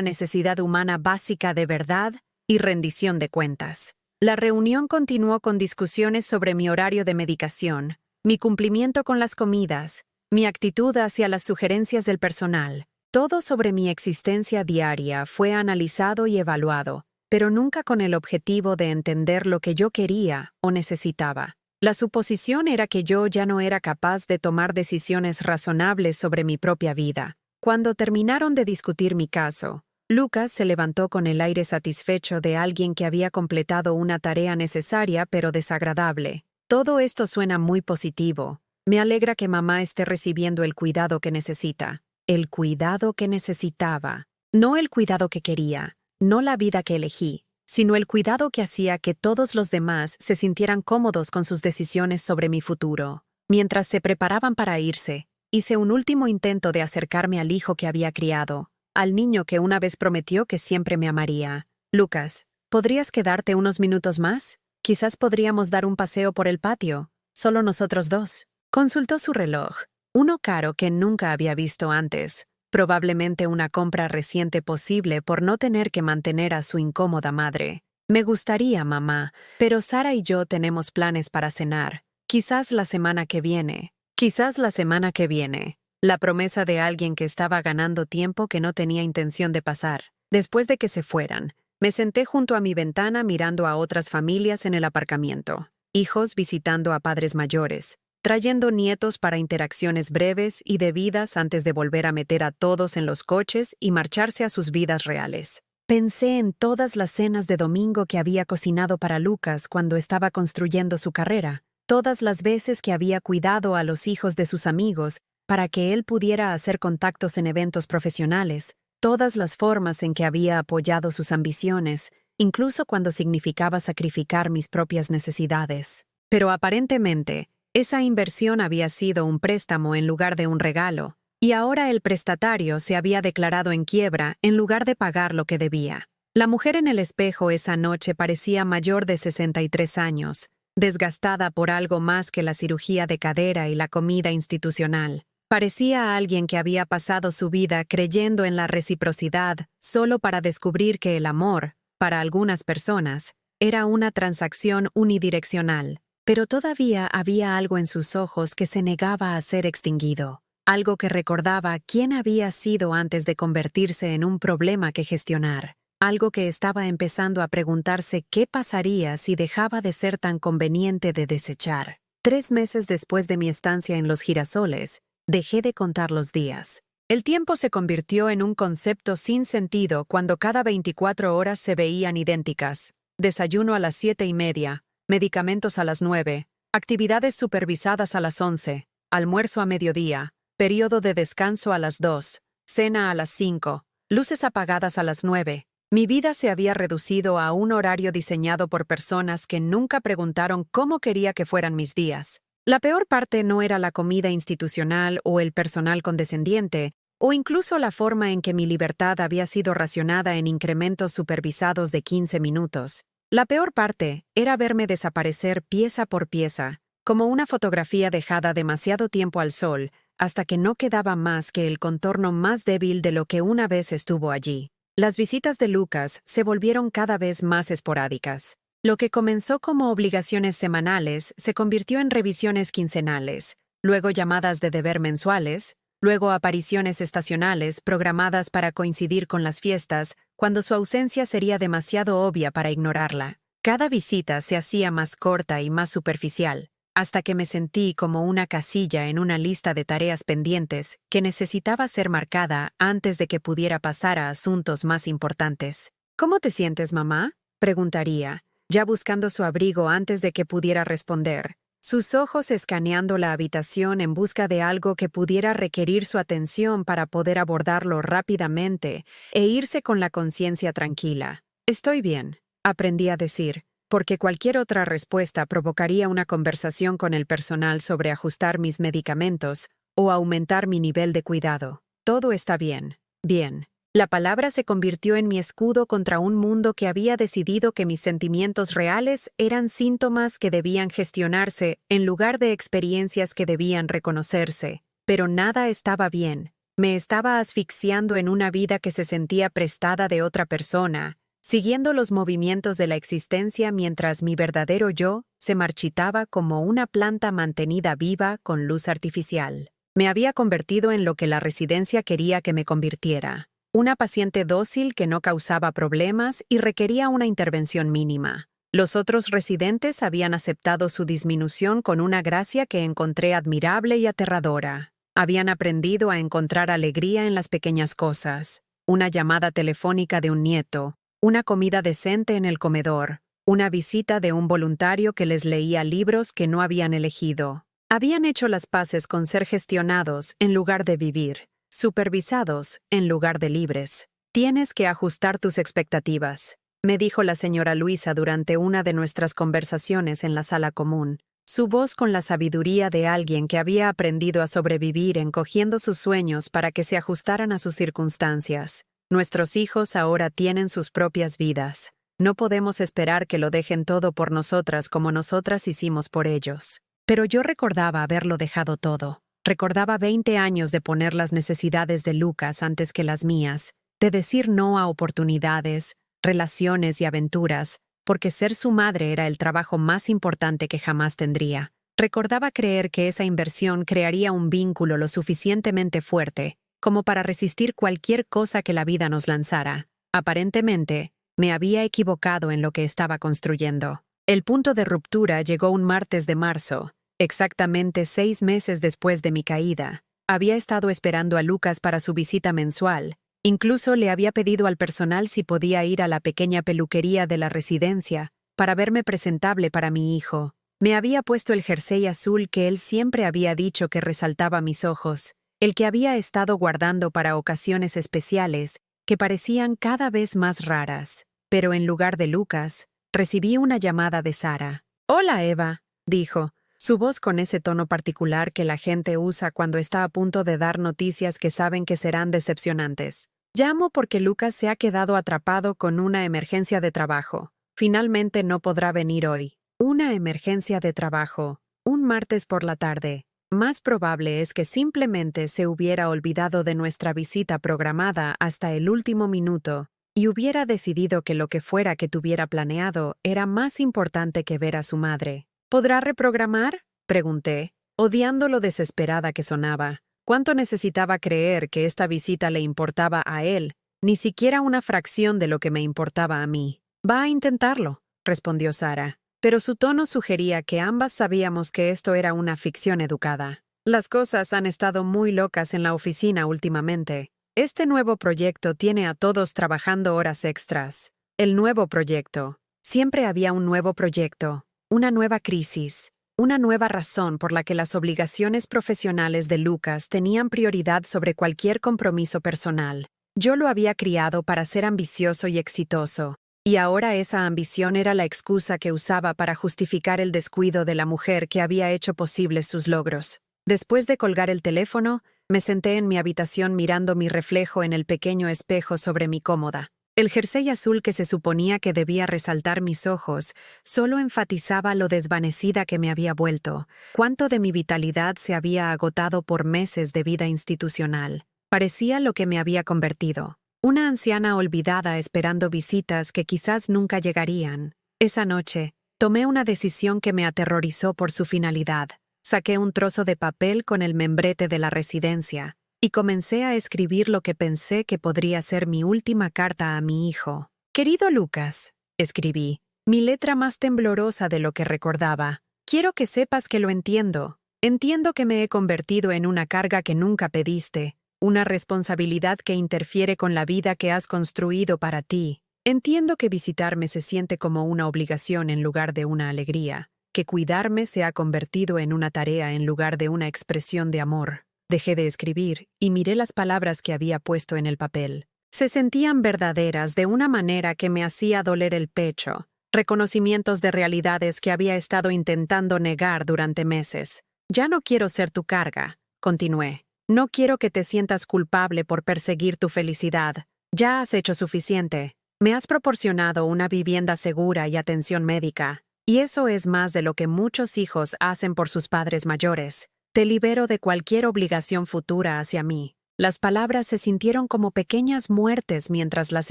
necesidad humana básica de verdad y rendición de cuentas. La reunión continuó con discusiones sobre mi horario de medicación, mi cumplimiento con las comidas, mi actitud hacia las sugerencias del personal. Todo sobre mi existencia diaria fue analizado y evaluado, pero nunca con el objetivo de entender lo que yo quería o necesitaba. La suposición era que yo ya no era capaz de tomar decisiones razonables sobre mi propia vida. Cuando terminaron de discutir mi caso, Lucas se levantó con el aire satisfecho de alguien que había completado una tarea necesaria pero desagradable. Todo esto suena muy positivo. Me alegra que mamá esté recibiendo el cuidado que necesita. El cuidado que necesitaba. No el cuidado que quería, no la vida que elegí, sino el cuidado que hacía que todos los demás se sintieran cómodos con sus decisiones sobre mi futuro. Mientras se preparaban para irse, hice un último intento de acercarme al hijo que había criado, al niño que una vez prometió que siempre me amaría. Lucas, ¿podrías quedarte unos minutos más? Quizás podríamos dar un paseo por el patio, solo nosotros dos. Consultó su reloj, uno caro que nunca había visto antes. Probablemente una compra reciente posible por no tener que mantener a su incómoda madre. Me gustaría, mamá, pero Sara y yo tenemos planes para cenar. Quizás la semana que viene. Quizás la semana que viene. La promesa de alguien que estaba ganando tiempo que no tenía intención de pasar. Después de que se fueran, me senté junto a mi ventana mirando a otras familias en el aparcamiento. Hijos visitando a padres mayores, trayendo nietos para interacciones breves y debidas antes de volver a meter a todos en los coches y marcharse a sus vidas reales. Pensé en todas las cenas de domingo que había cocinado para Lucas cuando estaba construyendo su carrera, todas las veces que había cuidado a los hijos de sus amigos para que él pudiera hacer contactos en eventos profesionales, todas las formas en que había apoyado sus ambiciones, incluso cuando significaba sacrificar mis propias necesidades. Pero aparentemente, esa inversión había sido un préstamo en lugar de un regalo, y ahora el prestatario se había declarado en quiebra en lugar de pagar lo que debía. La mujer en el espejo esa noche parecía mayor de 63 años, desgastada por algo más que la cirugía de cadera y la comida institucional. Parecía alguien que había pasado su vida creyendo en la reciprocidad solo para descubrir que el amor, para algunas personas, era una transacción unidireccional. Pero todavía había algo en sus ojos que se negaba a ser extinguido, algo que recordaba quién había sido antes de convertirse en un problema que gestionar, algo que estaba empezando a preguntarse qué pasaría si dejaba de ser tan conveniente de desechar. 3 meses después de mi estancia en Los Girasoles, dejé de contar los días. El tiempo se convirtió en un concepto sin sentido cuando cada 24 horas se veían idénticas. Desayuno a las 7:30. Medicamentos a las 9, actividades supervisadas a las 11, almuerzo a mediodía, periodo de descanso a las 2, cena a las 5, luces apagadas a las 9. Mi vida se había reducido a un horario diseñado por personas que nunca preguntaron cómo quería que fueran mis días. La peor parte no era la comida institucional o el personal condescendiente, o incluso la forma en que mi libertad había sido racionada en incrementos supervisados de 15 minutos. La peor parte era verme desaparecer pieza por pieza, como una fotografía dejada demasiado tiempo al sol, hasta que no quedaba más que el contorno más débil de lo que una vez estuvo allí. Las visitas de Lucas se volvieron cada vez más esporádicas. Lo que comenzó como obligaciones semanales se convirtió en revisiones quincenales, luego llamadas de deber mensuales, luego apariciones estacionales programadas para coincidir con las fiestas, cuando su ausencia sería demasiado obvia para ignorarla. Cada visita se hacía más corta y más superficial, hasta que me sentí como una casilla en una lista de tareas pendientes que necesitaba ser marcada antes de que pudiera pasar a asuntos más importantes. ¿Cómo te sientes, mamá?, preguntaría, ya buscando su abrigo antes de que pudiera responder, sus ojos escaneando la habitación en busca de algo que pudiera requerir su atención para poder abordarlo rápidamente e irse con la conciencia tranquila. Estoy bien, aprendí a decir, porque cualquier otra respuesta provocaría una conversación con el personal sobre ajustar mis medicamentos o aumentar mi nivel de cuidado. Todo está bien. Bien. La palabra se convirtió en mi escudo contra un mundo que había decidido que mis sentimientos reales eran síntomas que debían gestionarse en lugar de experiencias que debían reconocerse. Pero nada estaba bien. Me estaba asfixiando en una vida que se sentía prestada de otra persona, siguiendo los movimientos de la existencia mientras mi verdadero yo se marchitaba como una planta mantenida viva con luz artificial. Me había convertido en lo que la residencia quería que me convirtiera. Una paciente dócil que no causaba problemas y requería una intervención mínima. Los otros residentes habían aceptado su disminución con una gracia que encontré admirable y aterradora. Habían aprendido a encontrar alegría en las pequeñas cosas. Una llamada telefónica de un nieto, una comida decente en el comedor, una visita de un voluntario que les leía libros que no habían elegido. Habían hecho las paces con ser gestionados en lugar de vivir, supervisados en lugar de libres. Tienes que ajustar tus expectativas, me dijo la señora Luisa durante una de nuestras conversaciones en la sala común, su voz con la sabiduría de alguien que había aprendido a sobrevivir encogiendo sus sueños para que se ajustaran a sus circunstancias. Nuestros hijos ahora tienen sus propias vidas. No podemos esperar que lo dejen todo por nosotras como nosotras hicimos por ellos. Pero yo recordaba haberlo dejado todo. Recordaba 20 años de poner las necesidades de Lucas antes que las mías, de decir no a oportunidades, relaciones y aventuras, porque ser su madre era el trabajo más importante que jamás tendría. Recordaba creer que esa inversión crearía un vínculo lo suficientemente fuerte como para resistir cualquier cosa que la vida nos lanzara. Aparentemente, me había equivocado en lo que estaba construyendo. El punto de ruptura llegó un martes de marzo, exactamente 6 meses después de mi caída. Había estado esperando a Lucas para su visita mensual. Incluso le había pedido al personal si podía ir a la pequeña peluquería de la residencia para verme presentable para mi hijo. Me había puesto el jersey azul que él siempre había dicho que resaltaba mis ojos, el que había estado guardando para ocasiones especiales que parecían cada vez más raras. Pero en lugar de Lucas, recibí una llamada de Sara. «Hola, Eva», dijo, su voz con ese tono particular que la gente usa cuando está a punto de dar noticias que saben que serán decepcionantes. «Llamo porque Lucas se ha quedado atrapado con una emergencia de trabajo. Finalmente no podrá venir hoy». Una emergencia de trabajo. Un martes por la tarde. Más probable es que simplemente se hubiera olvidado de nuestra visita programada hasta el último minuto y hubiera decidido que lo que fuera que tuviera planeado era más importante que ver a su madre. «¿Podrá reprogramar?», pregunté, odiando lo desesperada que sonaba. ¿Cuánto necesitaba creer que esta visita le importaba a él? Ni siquiera una fracción de lo que me importaba a mí. «Va a intentarlo», respondió Sara, pero su tono sugería que ambas sabíamos que esto era una ficción educada. «Las cosas han estado muy locas en la oficina últimamente. Este nuevo proyecto tiene a todos trabajando horas extras. El nuevo proyecto. Siempre había un nuevo proyecto, una nueva crisis, una nueva razón por la que las obligaciones profesionales de Lucas tenían prioridad sobre cualquier compromiso personal. Yo lo había criado para ser ambicioso y exitoso, y ahora esa ambición era la excusa que usaba para justificar el descuido de la mujer que había hecho posibles sus logros. Después de colgar el teléfono, me senté en mi habitación mirando mi reflejo en el pequeño espejo sobre mi cómoda. El jersey azul que se suponía que debía resaltar mis ojos solo enfatizaba lo desvanecida que me había vuelto, cuánto de mi vitalidad se había agotado por meses de vida institucional. Parecía lo que me había convertido. Una anciana olvidada esperando visitas que quizás nunca llegarían. Esa noche, tomé una decisión que me aterrorizó por su finalidad. Saqué un trozo de papel con el membrete de la residencia. y comencé a escribir lo que pensé que podría ser mi última carta a mi hijo. Querido Lucas, escribí, mi letra más temblorosa de lo que recordaba. Quiero que sepas que lo entiendo. Entiendo que me he convertido en una carga que nunca pediste, una responsabilidad que interfiere con la vida que has construido para ti. Entiendo que visitarme se siente como una obligación en lugar de una alegría, que cuidarme se ha convertido en una tarea en lugar de una expresión de amor. Dejé de escribir y miré las palabras que había puesto en el papel. Se sentían verdaderas de una manera que me hacía doler el pecho, reconocimientos de realidades que había estado intentando negar durante meses. Ya no quiero ser tu carga, continué. No quiero que te sientas culpable por perseguir tu felicidad. Ya has hecho suficiente. Me has proporcionado una vivienda segura y atención médica, y eso es más de lo que muchos hijos hacen por sus padres mayores. Te libero de cualquier obligación futura hacia mí. Las palabras se sintieron como pequeñas muertes mientras las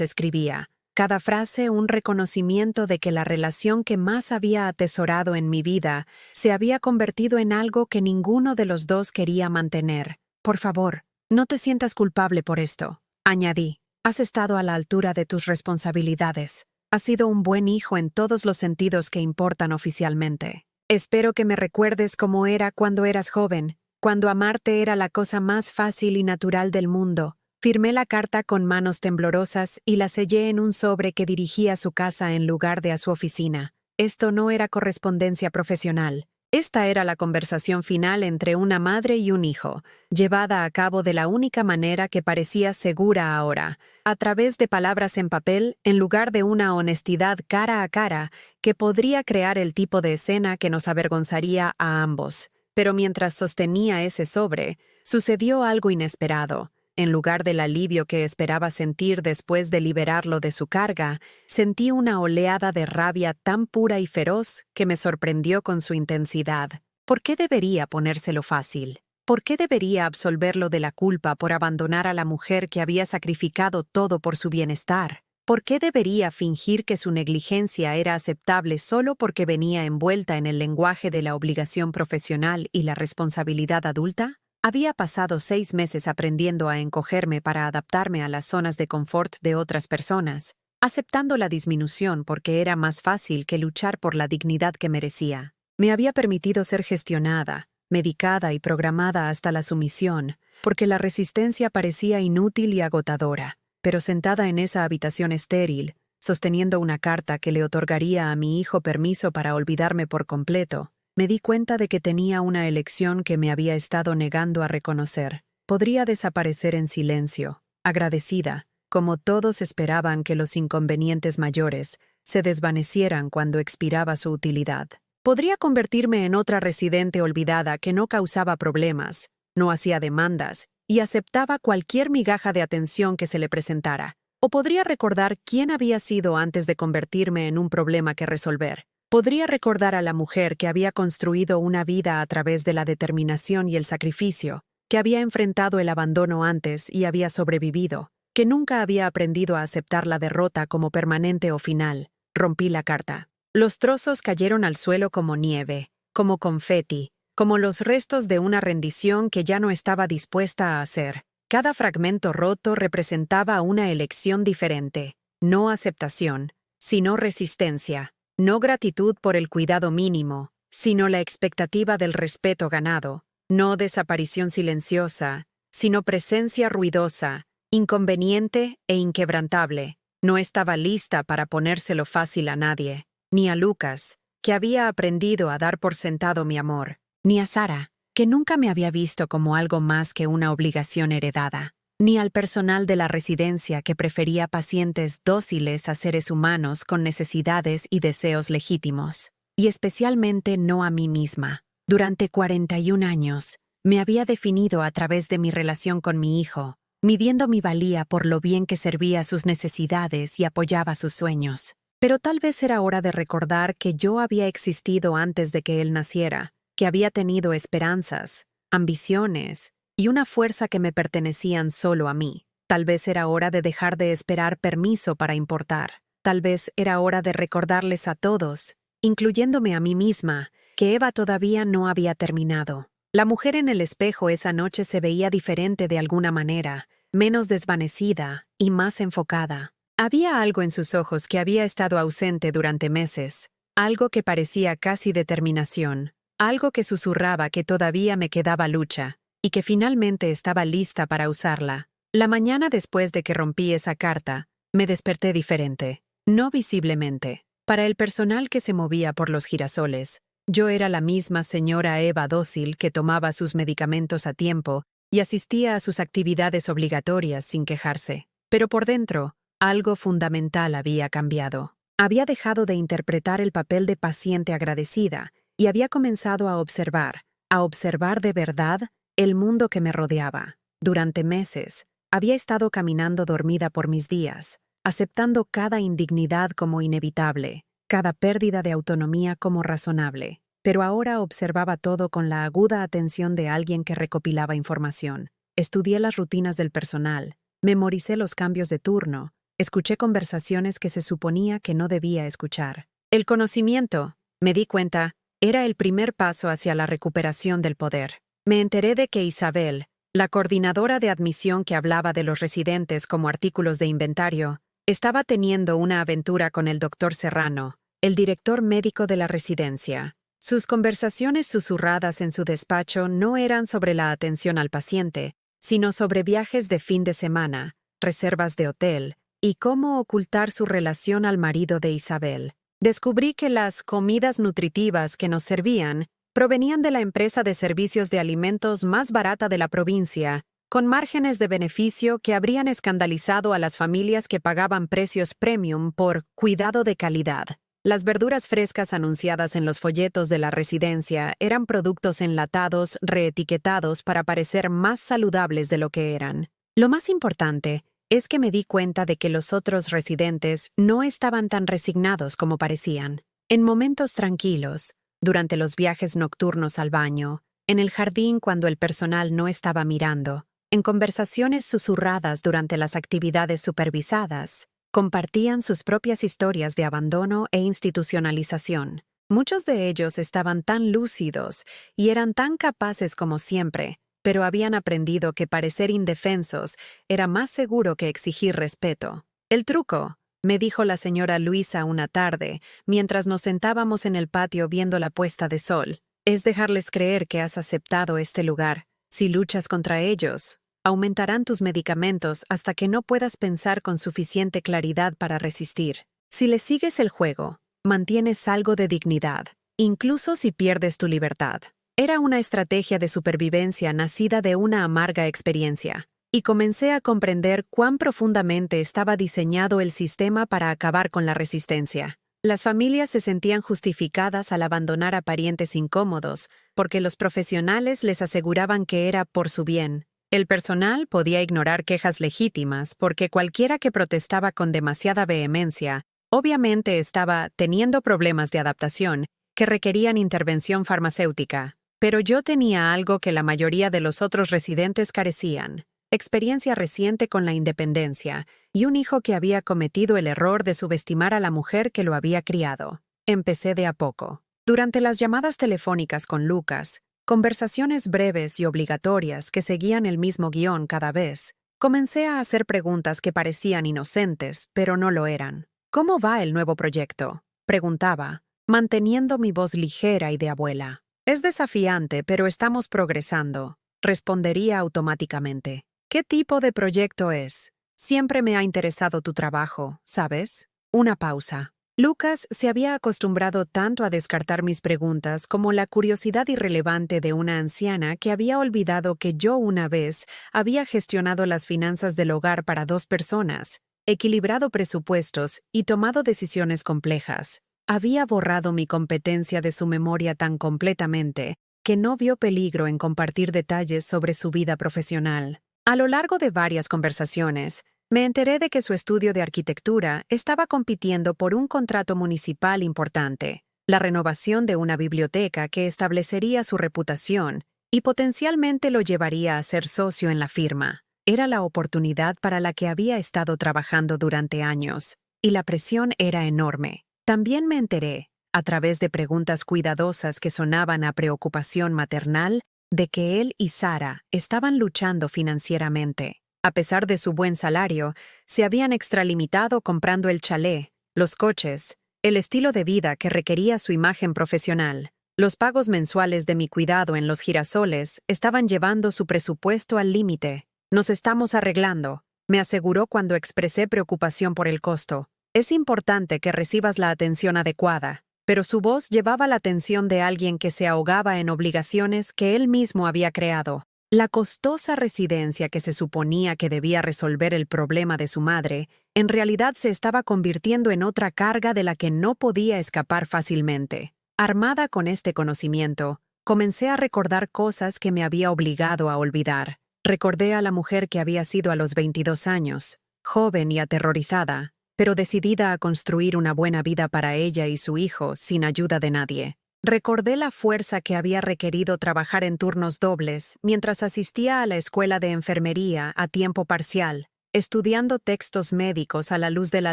escribía. Cada frase un reconocimiento de que la relación que más había atesorado en mi vida se había convertido en algo que ninguno de los dos quería mantener. Por favor, no te sientas culpable por esto, añadí. Has estado a la altura de tus responsabilidades. Has sido un buen hijo en todos los sentidos que importan oficialmente. Espero que me recuerdes cómo era cuando eras joven, cuando amarte era la cosa más fácil y natural del mundo. Firmé la carta con manos temblorosas y la sellé en un sobre que dirigí a su casa en lugar de a su oficina. Esto no era correspondencia profesional. Esta era la conversación final entre una madre y un hijo, llevada a cabo de la única manera que parecía segura ahora, a través de palabras en papel en lugar de una honestidad cara a cara que podría crear el tipo de escena que nos avergonzaría a ambos. Pero mientras sostenía ese sobre, sucedió algo inesperado. En lugar del alivio que esperaba sentir después de liberarlo de su carga, sentí una oleada de rabia tan pura y feroz que me sorprendió con su intensidad. ¿Por qué debería ponérselo fácil? ¿Por qué debería absolverlo de la culpa por abandonar a la mujer que había sacrificado todo por su bienestar? ¿Por qué debería fingir que su negligencia era aceptable solo porque venía envuelta en el lenguaje de la obligación profesional y la responsabilidad adulta? Había pasado 6 meses aprendiendo a encogerme para adaptarme a las zonas de confort de otras personas, aceptando la disminución porque era más fácil que luchar por la dignidad que merecía. Me había permitido ser gestionada, medicada y programada hasta la sumisión, porque la resistencia parecía inútil y agotadora. Pero sentada en esa habitación estéril, sosteniendo una carta que le otorgaría a mi hijo permiso para olvidarme por completo, me di cuenta de que tenía una elección que me había estado negando a reconocer. Podría desaparecer en silencio, agradecida, como todos esperaban que los inconvenientes mayores se desvanecieran cuando expiraba su utilidad. Podría convertirme en otra residente olvidada que no causaba problemas, no hacía demandas y aceptaba cualquier migaja de atención que se le presentara. O podría recordar quién había sido antes de convertirme en un problema que resolver. Podría recordar a la mujer que había construido una vida a través de la determinación y el sacrificio, que había enfrentado el abandono antes y había sobrevivido, que nunca había aprendido a aceptar la derrota como permanente o final. Rompí la carta. Los trozos cayeron al suelo como nieve, como confeti, como los restos de una rendición que ya no estaba dispuesta a hacer. Cada fragmento roto representaba una elección diferente, no aceptación, sino resistencia. No gratitud por el cuidado mínimo, sino la expectativa del respeto ganado. No desaparición silenciosa, sino presencia ruidosa, inconveniente e inquebrantable. No estaba lista para ponérselo fácil a nadie, ni a Lucas, que había aprendido a dar por sentado mi amor, ni a Sara, que nunca me había visto como algo más que una obligación heredada, ni al personal de la residencia que prefería pacientes dóciles a seres humanos con necesidades y deseos legítimos, y especialmente no a mí misma. Durante 41 años, me había definido a través de mi relación con mi hijo, midiendo mi valía por lo bien que servía sus necesidades y apoyaba sus sueños. Pero tal vez era hora de recordar que yo había existido antes de que él naciera, que había tenido esperanzas, ambiciones, y una fuerza que me pertenecían solo a mí. Tal vez era hora de dejar de esperar permiso para importar. Tal vez era hora de recordarles a todos, incluyéndome a mí misma, que Eva todavía no había terminado. La mujer en el espejo esa noche se veía diferente de alguna manera, menos desvanecida y más enfocada. Había algo en sus ojos que había estado ausente durante meses, algo que parecía casi determinación, algo que susurraba que todavía me quedaba lucha, y que finalmente estaba lista para usarla. La mañana después de que rompí esa carta, me desperté diferente, no visiblemente. Para el personal que se movía por los girasoles, yo era la misma señora Eva dócil que tomaba sus medicamentos a tiempo y asistía a sus actividades obligatorias sin quejarse. Pero por dentro, algo fundamental había cambiado. Había dejado de interpretar el papel de paciente agradecida y había comenzado a observar de verdad el mundo que me rodeaba. Durante meses, había estado caminando dormida por mis días, aceptando cada indignidad como inevitable, cada pérdida de autonomía como razonable. Pero ahora observaba todo con la aguda atención de alguien que recopilaba información. Estudié las rutinas del personal, memoricé los cambios de turno, escuché conversaciones que se suponía que no debía escuchar. El conocimiento, me di cuenta, era el primer paso hacia la recuperación del poder. Me enteré de que Isabel, la coordinadora de admisión que hablaba de los residentes como artículos de inventario, estaba teniendo una aventura con el doctor Serrano, el director médico de la residencia. Sus conversaciones susurradas en su despacho no eran sobre la atención al paciente, sino sobre viajes de fin de semana, reservas de hotel, y cómo ocultar su relación al marido de Isabel. Descubrí que las comidas nutritivas que nos servían provenían de la empresa de servicios de alimentos más barata de la provincia, con márgenes de beneficio que habrían escandalizado a las familias que pagaban precios premium por cuidado de calidad. Las verduras frescas anunciadas en los folletos de la residencia eran productos enlatados, reetiquetados para parecer más saludables de lo que eran. Lo más importante es que me di cuenta de que los otros residentes no estaban tan resignados como parecían. En momentos tranquilos, durante los viajes nocturnos al baño, en el jardín cuando el personal no estaba mirando, en conversaciones susurradas durante las actividades supervisadas, compartían sus propias historias de abandono e institucionalización. Muchos de ellos estaban tan lúcidos y eran tan capaces como siempre, pero habían aprendido que parecer indefensos era más seguro que exigir respeto. El truco, me dijo la señora Luisa una tarde, mientras nos sentábamos en el patio viendo la puesta de sol, es dejarles creer que has aceptado este lugar. Si luchas contra ellos, aumentarán tus medicamentos hasta que no puedas pensar con suficiente claridad para resistir. Si les sigues el juego, mantienes algo de dignidad, incluso si pierdes tu libertad. Era una estrategia de supervivencia nacida de una amarga experiencia, y comencé a comprender cuán profundamente estaba diseñado el sistema para acabar con la resistencia. Las familias se sentían justificadas al abandonar a parientes incómodos, porque los profesionales les aseguraban que era por su bien. El personal podía ignorar quejas legítimas porque cualquiera que protestaba con demasiada vehemencia, obviamente estaba teniendo problemas de adaptación que requerían intervención farmacéutica. Pero yo tenía algo que la mayoría de los otros residentes carecían: experiencia reciente con la independencia y un hijo que había cometido el error de subestimar a la mujer que lo había criado. Empecé de a poco. Durante las llamadas telefónicas con Lucas, conversaciones breves y obligatorias que seguían el mismo guión cada vez, comencé a hacer preguntas que parecían inocentes, pero no lo eran. ¿Cómo va el nuevo proyecto?, preguntaba, manteniendo mi voz ligera y de abuela. Es desafiante, pero estamos progresando, respondería automáticamente. ¿Qué tipo de proyecto es? Siempre me ha interesado tu trabajo, ¿sabes? Una pausa. Lucas se había acostumbrado tanto a descartar mis preguntas como la curiosidad irrelevante de una anciana que había olvidado que yo una vez había gestionado las finanzas del hogar para 2 personas, equilibrado presupuestos y tomado decisiones complejas. Había borrado mi competencia de su memoria tan completamente que no vio peligro en compartir detalles sobre su vida profesional. A lo largo de varias conversaciones, me enteré de que su estudio de arquitectura estaba compitiendo por un contrato municipal importante, la renovación de una biblioteca que establecería su reputación y potencialmente lo llevaría a ser socio en la firma. Era la oportunidad para la que había estado trabajando durante años, y la presión era enorme. También me enteré, a través de preguntas cuidadosas que sonaban a preocupación maternal, de que él y Sara estaban luchando financieramente. A pesar de su buen salario, se habían extralimitado comprando el chalet, los coches, el estilo de vida que requería su imagen profesional. Los pagos mensuales de mi cuidado en los girasoles estaban llevando su presupuesto al límite. Nos estamos arreglando, me aseguró cuando expresé preocupación por el costo. Es importante que recibas la atención adecuada, pero su voz llevaba la tensión de alguien que se ahogaba en obligaciones que él mismo había creado. La costosa residencia que se suponía que debía resolver el problema de su madre, en realidad se estaba convirtiendo en otra carga de la que no podía escapar fácilmente. Armada con este conocimiento, comencé a recordar cosas que me había obligado a olvidar. Recordé a la mujer que había sido a los 22 años, joven y aterrorizada, pero decidida a construir una buena vida para ella y su hijo sin ayuda de nadie. Recordé la fuerza que había requerido trabajar en turnos dobles mientras asistía a la escuela de enfermería a tiempo parcial, estudiando textos médicos a la luz de la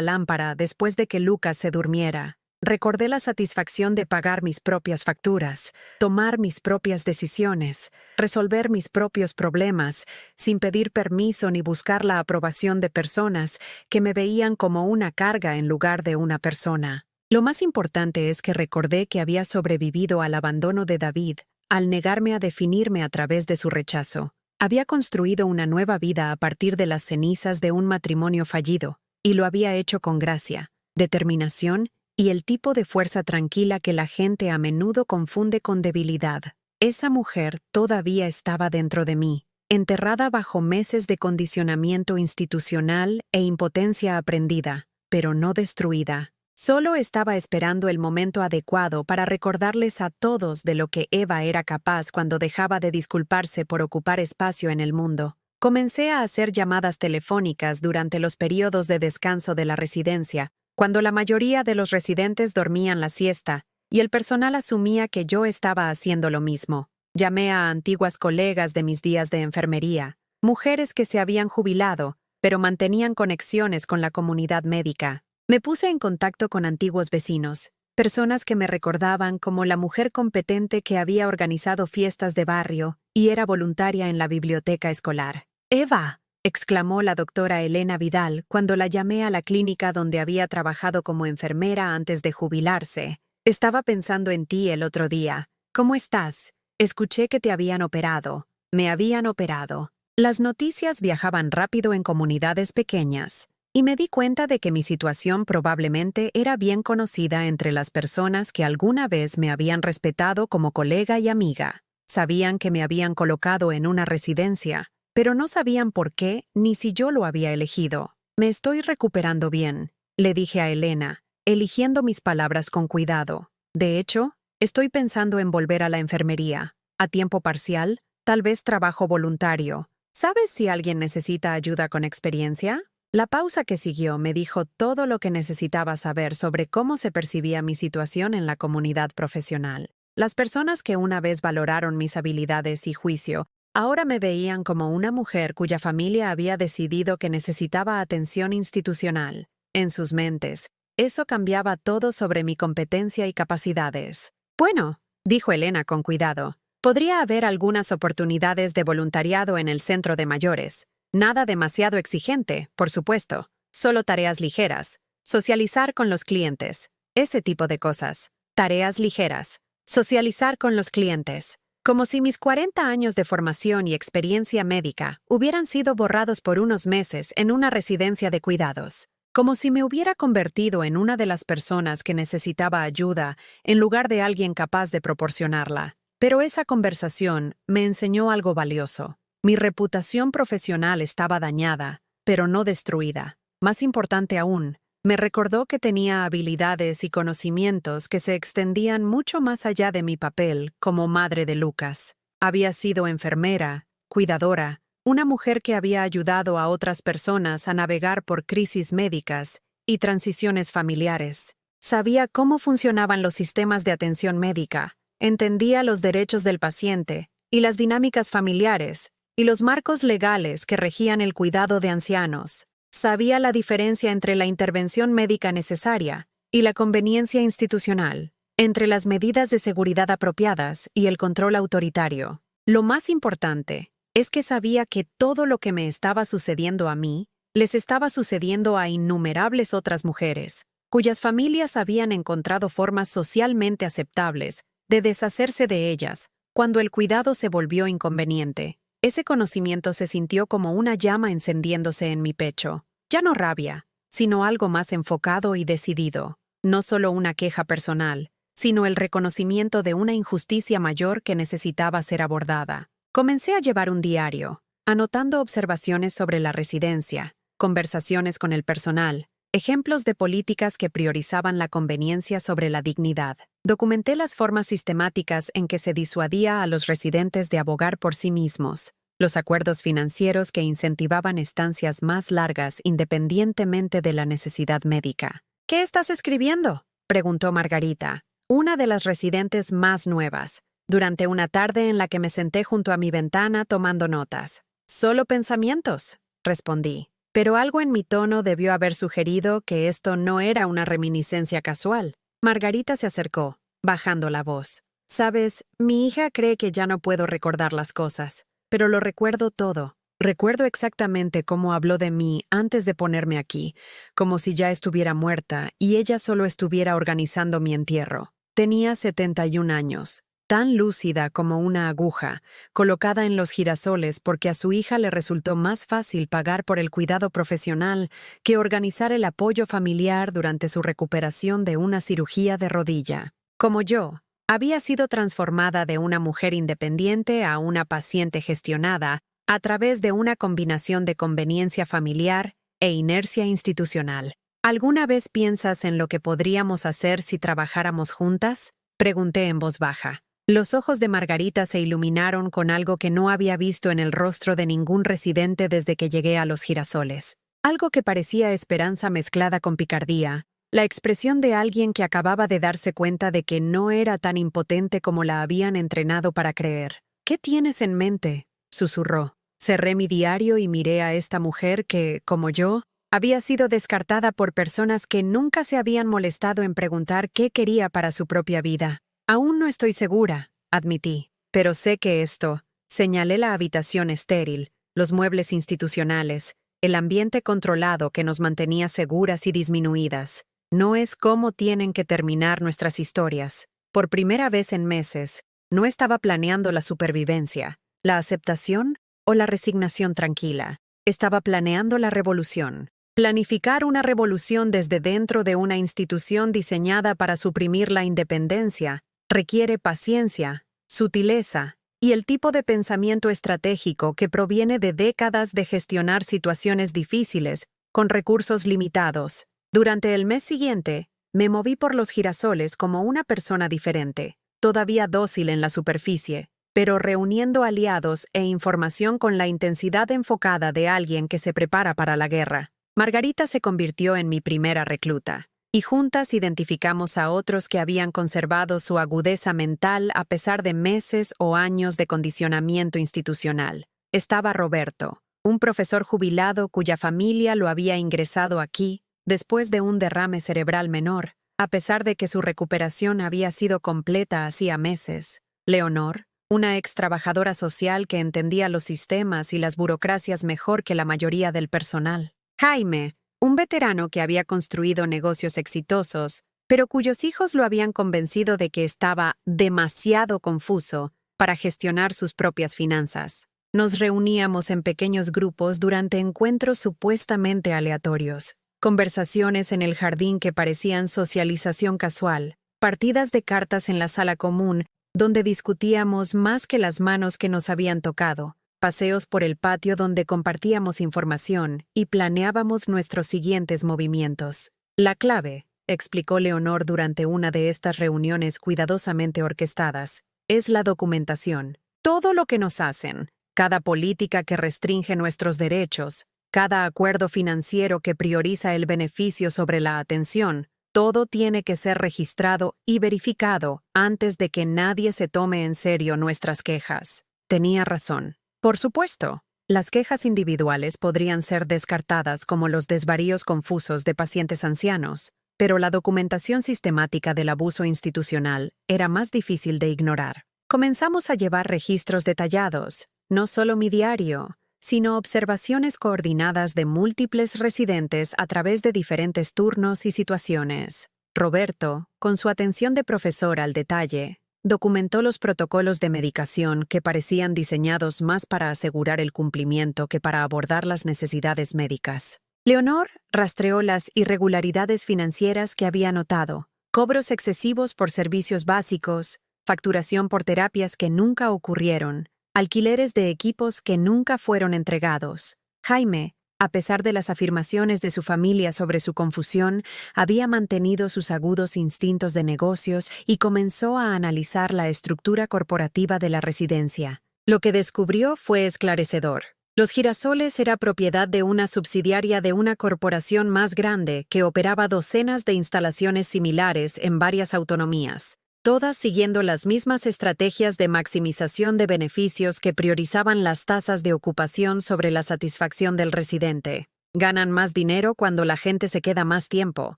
lámpara después de que Lucas se durmiera. Recordé la satisfacción de pagar mis propias facturas, tomar mis propias decisiones, resolver mis propios problemas, sin pedir permiso ni buscar la aprobación de personas que me veían como una carga en lugar de una persona. Lo más importante es que recordé que había sobrevivido al abandono de David, al negarme a definirme a través de su rechazo. Había construido una nueva vida a partir de las cenizas de un matrimonio fallido, y lo había hecho con gracia, determinación y el tipo de fuerza tranquila que la gente a menudo confunde con debilidad. Esa mujer todavía estaba dentro de mí, enterrada bajo meses de condicionamiento institucional e impotencia aprendida, pero no destruida. Solo estaba esperando el momento adecuado para recordarles a todos de lo que Eva era capaz cuando dejaba de disculparse por ocupar espacio en el mundo. Comencé a hacer llamadas telefónicas durante los periodos de descanso de la residencia, cuando la mayoría de los residentes dormían la siesta, y el personal asumía que yo estaba haciendo lo mismo. Llamé a antiguas colegas de mis días de enfermería, mujeres que se habían jubilado, pero mantenían conexiones con la comunidad médica. Me puse en contacto con antiguos vecinos, personas que me recordaban como la mujer competente que había organizado fiestas de barrio y era voluntaria en la biblioteca escolar. «¡Eva!», exclamó la doctora Elena Vidal cuando la llamé a la clínica donde había trabajado como enfermera antes de jubilarse. «Estaba pensando en ti el otro día. ¿Cómo estás? Escuché que te habían operado. Me habían operado». Las noticias viajaban rápido en comunidades pequeñas, y me di cuenta de que mi situación probablemente era bien conocida entre las personas que alguna vez me habían respetado como colega y amiga. Sabían que me habían colocado en una residencia, pero no sabían por qué ni si yo lo había elegido. «Me estoy recuperando bien», le dije a Elena, eligiendo mis palabras con cuidado. «De hecho, estoy pensando en volver a la enfermería, a tiempo parcial, tal vez trabajo voluntario. ¿Sabes si alguien necesita ayuda con experiencia?». La pausa que siguió me dijo todo lo que necesitaba saber sobre cómo se percibía mi situación en la comunidad profesional. Las personas que una vez valoraron mis habilidades y juicio, ahora me veían como una mujer cuya familia había decidido que necesitaba atención institucional. En sus mentes, eso cambiaba todo sobre mi competencia y capacidades. «Bueno», dijo Elena con cuidado, «podría haber algunas oportunidades de voluntariado en el centro de mayores. Nada demasiado exigente, por supuesto. Solo tareas ligeras. Socializar con los clientes. Ese tipo de cosas. Tareas ligeras. Socializar con los clientes. Como si mis 40 años de formación y experiencia médica hubieran sido borrados por unos meses en una residencia de cuidados. Como si me hubiera convertido en una de las personas que necesitaba ayuda en lugar de alguien capaz de proporcionarla. Pero esa conversación me enseñó algo valioso. Mi reputación profesional estaba dañada, pero no destruida. Más importante aún, me recordó que tenía habilidades y conocimientos que se extendían mucho más allá de mi papel como madre de Lucas. Había sido enfermera, cuidadora, una mujer que había ayudado a otras personas a navegar por crisis médicas y transiciones familiares. Sabía cómo funcionaban los sistemas de atención médica, entendía los derechos del paciente y las dinámicas familiares, y los marcos legales que regían el cuidado de ancianos. Sabía la diferencia entre la intervención médica necesaria y la conveniencia institucional, entre las medidas de seguridad apropiadas y el control autoritario. Lo más importante es que sabía que todo lo que me estaba sucediendo a mí les estaba sucediendo a innumerables otras mujeres, cuyas familias habían encontrado formas socialmente aceptables de deshacerse de ellas cuando el cuidado se volvió inconveniente. Ese conocimiento se sintió como una llama encendiéndose en mi pecho. Ya no rabia, sino algo más enfocado y decidido. No solo una queja personal, sino el reconocimiento de una injusticia mayor que necesitaba ser abordada. Comencé a llevar un diario, anotando observaciones sobre la residencia, conversaciones con el personal, ejemplos de políticas que priorizaban la conveniencia sobre la dignidad. Documenté las formas sistemáticas en que se disuadía a los residentes de abogar por sí mismos, los acuerdos financieros que incentivaban estancias más largas independientemente de la necesidad médica. ¿Qué estás escribiendo?, preguntó Margarita, una de las residentes más nuevas, durante una tarde en la que me senté junto a mi ventana tomando notas. «Solo pensamientos», respondí, pero algo en mi tono debió haber sugerido que esto no era una reminiscencia casual. Margarita se acercó, bajando la voz. «Sabes, mi hija cree que ya no puedo recordar las cosas, pero lo recuerdo todo. Recuerdo exactamente cómo habló de mí antes de ponerme aquí, como si ya estuviera muerta y ella solo estuviera organizando mi entierro. Tenía 71 años, tan lúcida como una aguja, colocada en los girasoles porque a su hija le resultó más fácil pagar por el cuidado profesional que organizar el apoyo familiar durante su recuperación de una cirugía de rodilla. Como yo, había sido transformada de una mujer independiente a una paciente gestionada a través de una combinación de conveniencia familiar e inercia institucional. ¿Alguna vez piensas en lo que podríamos hacer si trabajáramos juntas?, pregunté en voz baja. Los ojos de Margarita se iluminaron con algo que no había visto en el rostro de ningún residente desde que llegué a los girasoles. Algo que parecía esperanza mezclada con picardía, la expresión de alguien que acababa de darse cuenta de que no era tan impotente como la habían entrenado para creer. «¿Qué tienes en mente?», susurró. Cerré mi diario y miré a esta mujer que, como yo, había sido descartada por personas que nunca se habían molestado en preguntar qué quería para su propia vida. «Aún no estoy segura», admití, «pero sé que esto». Señalé la habitación estéril, los muebles institucionales, el ambiente controlado que nos mantenía seguras y disminuidas. No es cómo tienen que terminar nuestras historias. Por primera vez en meses, no estaba planeando la supervivencia, la aceptación o la resignación tranquila. Estaba planeando la revolución. Planificar una revolución desde dentro de una institución diseñada para suprimir la independencia requiere paciencia, sutileza y el tipo de pensamiento estratégico que proviene de décadas de gestionar situaciones difíciles con recursos limitados. Durante el mes siguiente, me moví por los girasoles como una persona diferente, todavía dócil en la superficie, pero reuniendo aliados e información con la intensidad enfocada de alguien que se prepara para la guerra. Margarita se convirtió en mi primera recluta, y juntas identificamos a otros que habían conservado su agudeza mental a pesar de meses o años de condicionamiento institucional. Estaba Roberto, un profesor jubilado cuya familia lo había ingresado aquí después de un derrame cerebral menor, a pesar de que su recuperación había sido completa hacía meses. Leonor, una ex trabajadora social que entendía los sistemas y las burocracias mejor que la mayoría del personal. Jaime, un veterano que había construido negocios exitosos, pero cuyos hijos lo habían convencido de que estaba demasiado confuso para gestionar sus propias finanzas. Nos reuníamos en pequeños grupos durante encuentros supuestamente aleatorios, conversaciones en el jardín que parecían socialización casual, partidas de cartas en la sala común donde discutíamos más que las manos que nos habían tocado, paseos por el patio donde compartíamos información y planeábamos nuestros siguientes movimientos. La clave, explicó Leonor durante una de estas reuniones cuidadosamente orquestadas, es la documentación. Todo lo que nos hacen, cada política que restringe nuestros derechos, cada acuerdo financiero que prioriza el beneficio sobre la atención, todo tiene que ser registrado y verificado antes de que nadie se tome en serio nuestras quejas. Tenía razón. Por supuesto, las quejas individuales podrían ser descartadas como los desvaríos confusos de pacientes ancianos, pero la documentación sistemática del abuso institucional era más difícil de ignorar. Comenzamos a llevar registros detallados, no solo mi diario, sino observaciones coordinadas de múltiples residentes a través de diferentes turnos y situaciones. Roberto, con su atención de profesor al detalle, documentó los protocolos de medicación que parecían diseñados más para asegurar el cumplimiento que para abordar las necesidades médicas. Leonor rastreó las irregularidades financieras que había notado, cobros excesivos por servicios básicos, facturación por terapias que nunca ocurrieron, alquileres de equipos que nunca fueron entregados. Jaime, a pesar de las afirmaciones de su familia sobre su confusión, había mantenido sus agudos instintos de negocios y comenzó a analizar la estructura corporativa de la residencia. Lo que descubrió fue esclarecedor. Los Girasoles era propiedad de una subsidiaria de una corporación más grande que operaba docenas de instalaciones similares en varias autonomías, todas siguiendo las mismas estrategias de maximización de beneficios que priorizaban las tasas de ocupación sobre la satisfacción del residente. Ganan más dinero cuando la gente se queda más tiempo,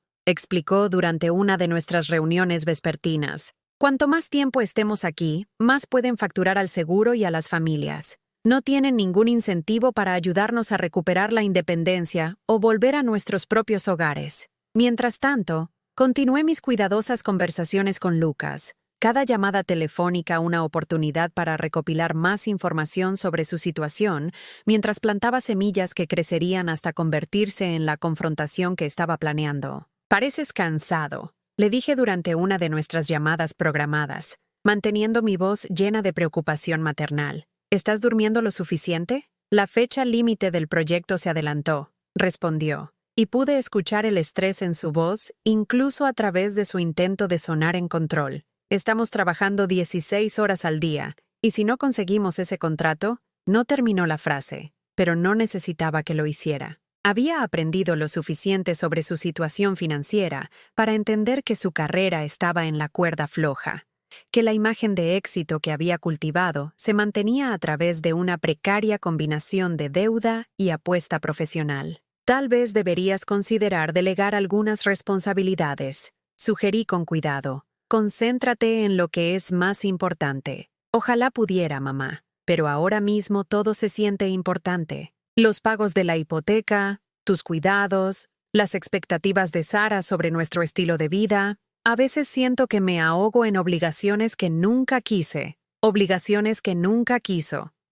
explicó durante una de nuestras reuniones vespertinas. Cuanto más tiempo estemos aquí, más pueden facturar al seguro y a las familias. No tienen ningún incentivo para ayudarnos a recuperar la independencia o volver a nuestros propios hogares. Mientras tanto, continué mis cuidadosas conversaciones con Lucas, cada llamada telefónica una oportunidad para recopilar más información sobre su situación, mientras plantaba semillas que crecerían hasta convertirse en la confrontación que estaba planeando. «Pareces cansado», le dije durante una de nuestras llamadas programadas, manteniendo mi voz llena de preocupación maternal. «¿Estás durmiendo lo suficiente?» «La fecha límite del proyecto se adelantó», respondió, y pude escuchar el estrés en su voz, incluso a través de su intento de sonar en control. «Estamos trabajando 16 horas al día, y si no conseguimos ese contrato», no terminó la frase, pero no necesitaba que lo hiciera. Había aprendido lo suficiente sobre su situación financiera para entender que su carrera estaba en la cuerda floja, que la imagen de éxito que había cultivado se mantenía a través de una precaria combinación de deuda y apuesta profesional. «Tal vez deberías considerar delegar algunas responsabilidades», sugerí con cuidado. «Concéntrate en lo que es más importante». «Ojalá pudiera, mamá, pero ahora mismo todo se siente importante. Los pagos de la hipoteca, tus cuidados, las expectativas de Sara sobre nuestro estilo de vida. A veces siento que me ahogo en obligaciones que nunca quise,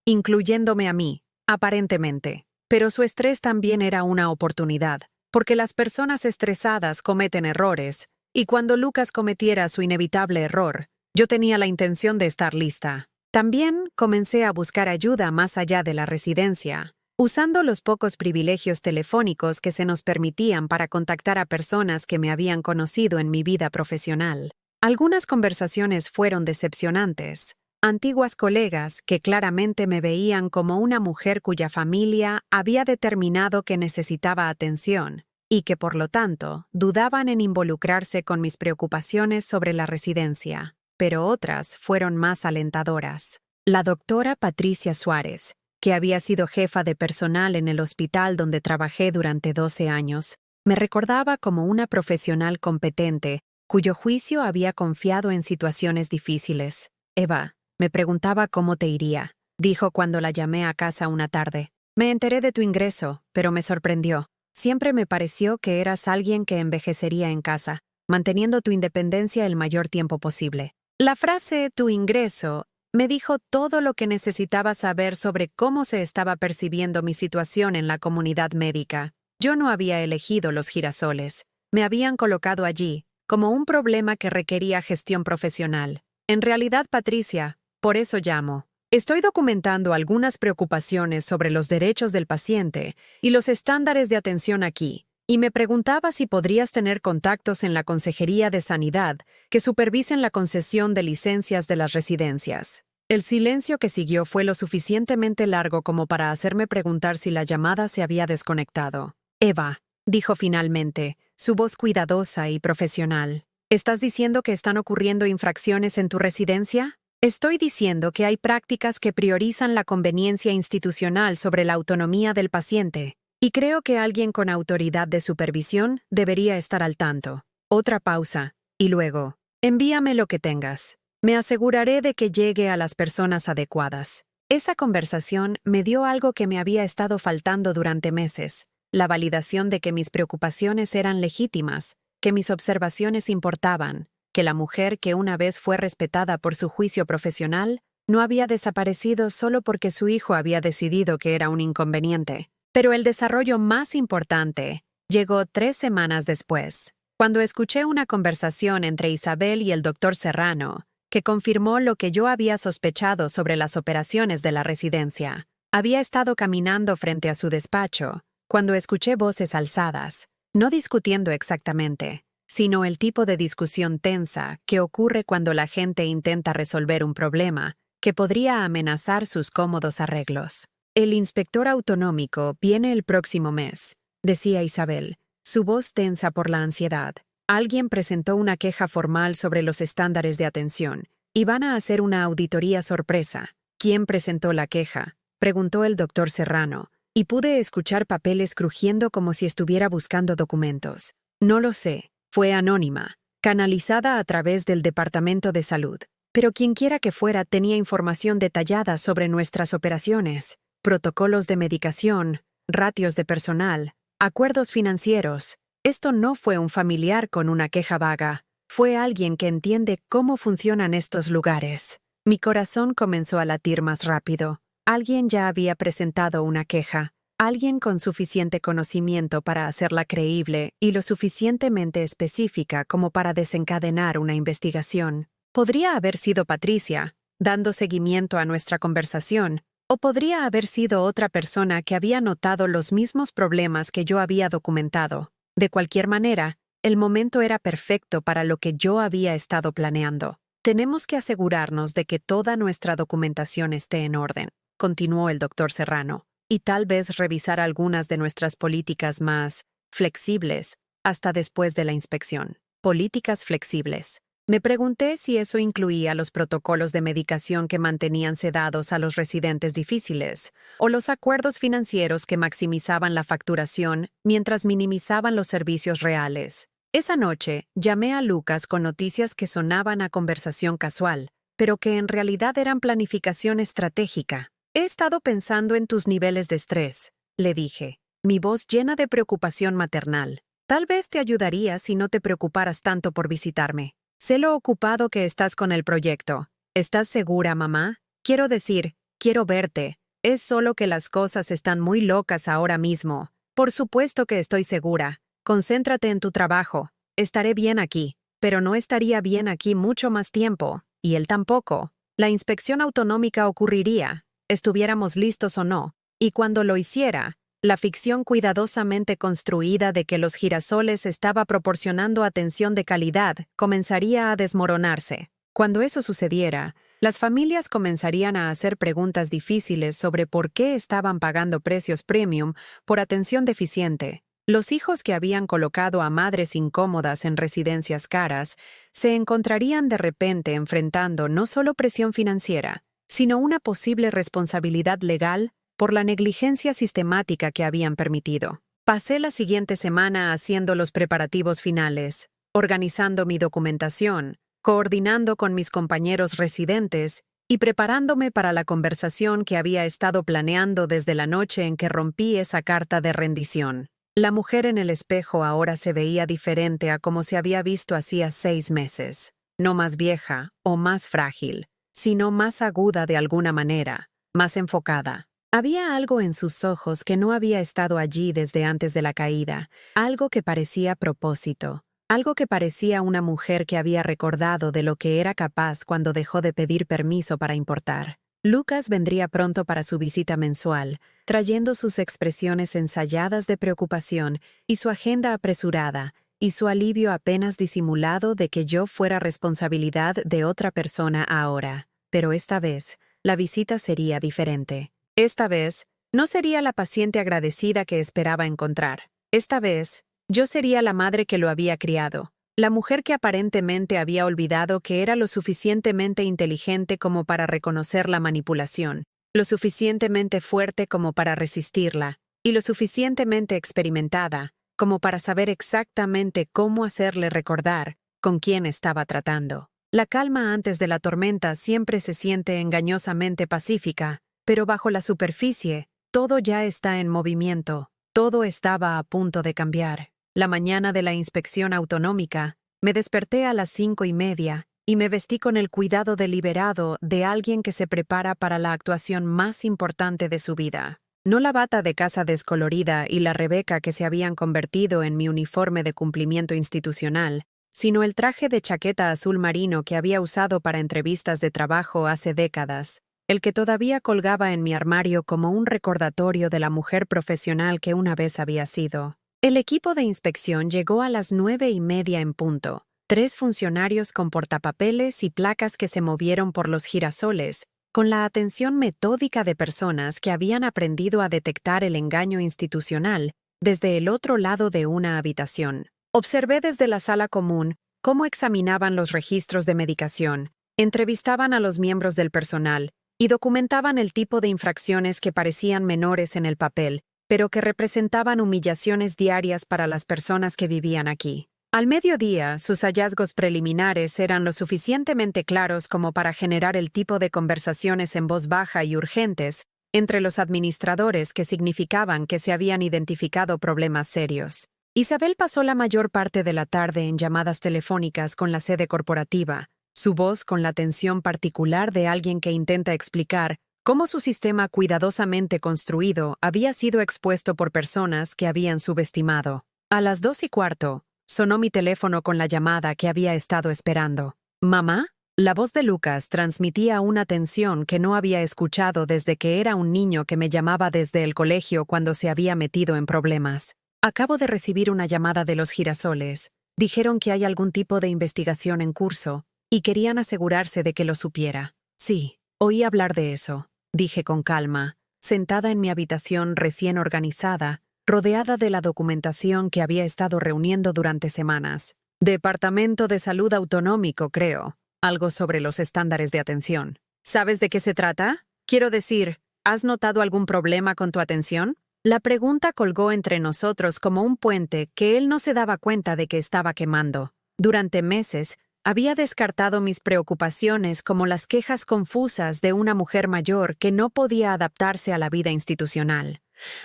incluyéndome a mí, aparentemente. Pero su estrés también era una oportunidad, porque las personas estresadas cometen errores, y cuando Lucas cometiera su inevitable error, yo tenía la intención de estar lista. También comencé a buscar ayuda más allá de la residencia, usando los pocos privilegios telefónicos que se nos permitían para contactar a personas que me habían conocido en mi vida profesional. Algunas conversaciones fueron decepcionantes. Antiguas colegas que claramente me veían como una mujer cuya familia había determinado que necesitaba atención y que, por lo tanto, dudaban en involucrarse con mis preocupaciones sobre la residencia. Pero otras fueron más alentadoras. La doctora Patricia Suárez, que había sido jefa de personal en el hospital donde trabajé durante 12 años, me recordaba como una profesional competente cuyo juicio había confiado en situaciones difíciles. «Eva, me preguntaba cómo te iría», dijo cuando la llamé a casa una tarde. «Me enteré de tu ingreso, pero me sorprendió. Siempre me pareció que eras alguien que envejecería en casa, manteniendo tu independencia el mayor tiempo posible». La frase «tu ingreso» me dijo todo lo que necesitaba saber sobre cómo se estaba percibiendo mi situación en la comunidad médica. Yo no había elegido los Girasoles. Me habían colocado allí, como un problema que requería gestión profesional. En realidad, Patricia, por eso llamo. Estoy documentando algunas preocupaciones sobre los derechos del paciente y los estándares de atención aquí, y me preguntaba si podrías tener contactos en la Consejería de Sanidad que supervisen la concesión de licencias de las residencias. El silencio que siguió fue lo suficientemente largo como para hacerme preguntar si la llamada se había desconectado. «Eva», dijo finalmente, su voz cuidadosa y profesional, «¿estás diciendo que están ocurriendo infracciones en tu residencia?» «Estoy diciendo que hay prácticas que priorizan la conveniencia institucional sobre la autonomía del paciente. Y creo que alguien con autoridad de supervisión debería estar al tanto». Otra pausa, y luego, «Envíame lo que tengas». Me aseguraré de que llegue a las personas adecuadas. Esa conversación me dio algo que me había estado faltando durante meses, la validación de que mis preocupaciones eran legítimas, que mis observaciones importaban, que la mujer que una vez fue respetada por su juicio profesional no había desaparecido solo porque su hijo había decidido que era un inconveniente. Pero el desarrollo más importante llegó 3 semanas después, cuando escuché una conversación entre Isabel y el doctor Serrano, que confirmó lo que yo había sospechado sobre las operaciones de la residencia. Había estado caminando frente a su despacho, cuando escuché voces alzadas, no discutiendo exactamente, sino el tipo de discusión tensa que ocurre cuando la gente intenta resolver un problema que podría amenazar sus cómodos arreglos. El inspector autonómico viene el próximo mes, decía Isabel, su voz tensa por la ansiedad. Alguien presentó una queja formal sobre los estándares de atención y van a hacer una auditoría sorpresa. ¿Quién presentó la queja?, preguntó el doctor Serrano, y pude escuchar papeles crujiendo como si estuviera buscando documentos. No lo sé, fue anónima, canalizada a través del Departamento de Salud. Pero quienquiera que fuera tenía información detallada sobre nuestras operaciones, protocolos de medicación, ratios de personal, acuerdos financieros. Esto no fue un familiar con una queja vaga, fue alguien que entiende cómo funcionan estos lugares. Mi corazón comenzó a latir más rápido. Alguien ya había presentado una queja, alguien con suficiente conocimiento para hacerla creíble y lo suficientemente específica como para desencadenar una investigación. Podría haber sido Patricia, dando seguimiento a nuestra conversación, o podría haber sido otra persona que había notado los mismos problemas que yo había documentado. De cualquier manera, el momento era perfecto para lo que yo había estado planeando. Tenemos que asegurarnos de que toda nuestra documentación esté en orden, continuó el doctor Serrano, y tal vez revisar algunas de nuestras políticas más flexibles hasta después de la inspección. Políticas flexibles. Me pregunté si eso incluía los protocolos de medicación que mantenían sedados a los residentes difíciles, o los acuerdos financieros que maximizaban la facturación mientras minimizaban los servicios reales. Esa noche, llamé a Lucas con noticias que sonaban a conversación casual, pero que en realidad eran planificación estratégica. He estado pensando en tus niveles de estrés, le dije, mi voz llena de preocupación maternal. Tal vez te ayudaría si no te preocuparas tanto por visitarme. Sé lo ocupado que estás con el proyecto. ¿Estás segura, mamá? Quiero decir, quiero verte. Es solo que las cosas están muy locas ahora mismo. Por supuesto que estoy segura. Concéntrate en tu trabajo. Estaré bien aquí, pero no estaría bien aquí mucho más tiempo, y él tampoco. La inspección autonómica ocurriría, estuviéramos listos o no, y cuando lo hiciera, la ficción cuidadosamente construida de que los girasoles estaba proporcionando atención de calidad comenzaría a desmoronarse. Cuando eso sucediera, las familias comenzarían a hacer preguntas difíciles sobre por qué estaban pagando precios premium por atención deficiente. Los hijos que habían colocado a madres incómodas en residencias caras se encontrarían de repente enfrentando no solo presión financiera, sino una posible responsabilidad legal por la negligencia sistemática que habían permitido. Pasé la siguiente semana haciendo los preparativos finales, organizando mi documentación, coordinando con mis compañeros residentes y preparándome para la conversación que había estado planeando desde la noche en que rompí esa carta de rendición. La mujer en el espejo ahora se veía diferente a como se había visto hacía 6 meses. No más vieja o más frágil, sino más aguda de alguna manera, más enfocada. Había algo en sus ojos que no había estado allí desde antes de la caída, algo que parecía propósito, algo que parecía una mujer que había recordado de lo que era capaz cuando dejó de pedir permiso para importar. Lucas vendría pronto para su visita mensual, trayendo sus expresiones ensayadas de preocupación y su agenda apresurada, y su alivio apenas disimulado de que yo fuera responsabilidad de otra persona ahora. Pero esta vez, la visita sería diferente. Esta vez, no sería la paciente agradecida que esperaba encontrar. Esta vez, yo sería la madre que lo había criado, la mujer que aparentemente había olvidado que era lo suficientemente inteligente como para reconocer la manipulación, lo suficientemente fuerte como para resistirla, y lo suficientemente experimentada como para saber exactamente cómo hacerle recordar con quién estaba tratando. La calma antes de la tormenta siempre se siente engañosamente pacífica, pero bajo la superficie, todo ya está en movimiento. Todo estaba a punto de cambiar. La mañana de la inspección autonómica, me desperté a las 5:30 y me vestí con el cuidado deliberado de alguien que se prepara para la actuación más importante de su vida. No la bata de casa descolorida y la Rebeca que se habían convertido en mi uniforme de cumplimiento institucional, sino el traje de chaqueta azul marino que había usado para entrevistas de trabajo hace décadas, el que todavía colgaba en mi armario como un recordatorio de la mujer profesional que una vez había sido. El equipo de inspección llegó a las 9:30 en punto. 3 funcionarios con portapapeles y placas que se movieron por los girasoles, con la atención metódica de personas que habían aprendido a detectar el engaño institucional desde el otro lado de una habitación. Observé desde la sala común cómo examinaban los registros de medicación, entrevistaban a los miembros del personal y documentaban el tipo de infracciones que parecían menores en el papel, pero que representaban humillaciones diarias para las personas que vivían aquí. Al mediodía, sus hallazgos preliminares eran lo suficientemente claros como para generar el tipo de conversaciones en voz baja y urgentes entre los administradores que significaban que se habían identificado problemas serios. Isabel pasó la mayor parte de la tarde en llamadas telefónicas con la sede corporativa, su voz con la tensión particular de alguien que intenta explicar cómo su sistema cuidadosamente construido había sido expuesto por personas que habían subestimado. A las 2:15, sonó mi teléfono con la llamada que había estado esperando. ¿Mamá? La voz de Lucas transmitía una tensión que no había escuchado desde que era un niño que me llamaba desde el colegio cuando se había metido en problemas. Acabo de recibir una llamada de los girasoles. Dijeron que hay algún tipo de investigación en curso y querían asegurarse de que lo supiera. Sí, oí hablar de eso, dije con calma, sentada en mi habitación recién organizada, rodeada de la documentación que había estado reuniendo durante semanas. Departamento de Salud Autonómico, creo. Algo sobre los estándares de atención. ¿Sabes de qué se trata? Quiero decir, ¿has notado algún problema con tu atención? La pregunta colgó entre nosotros como un puente que él no se daba cuenta de que estaba quemando. Durante meses, había descartado mis preocupaciones como las quejas confusas de una mujer mayor que no podía adaptarse a la vida institucional.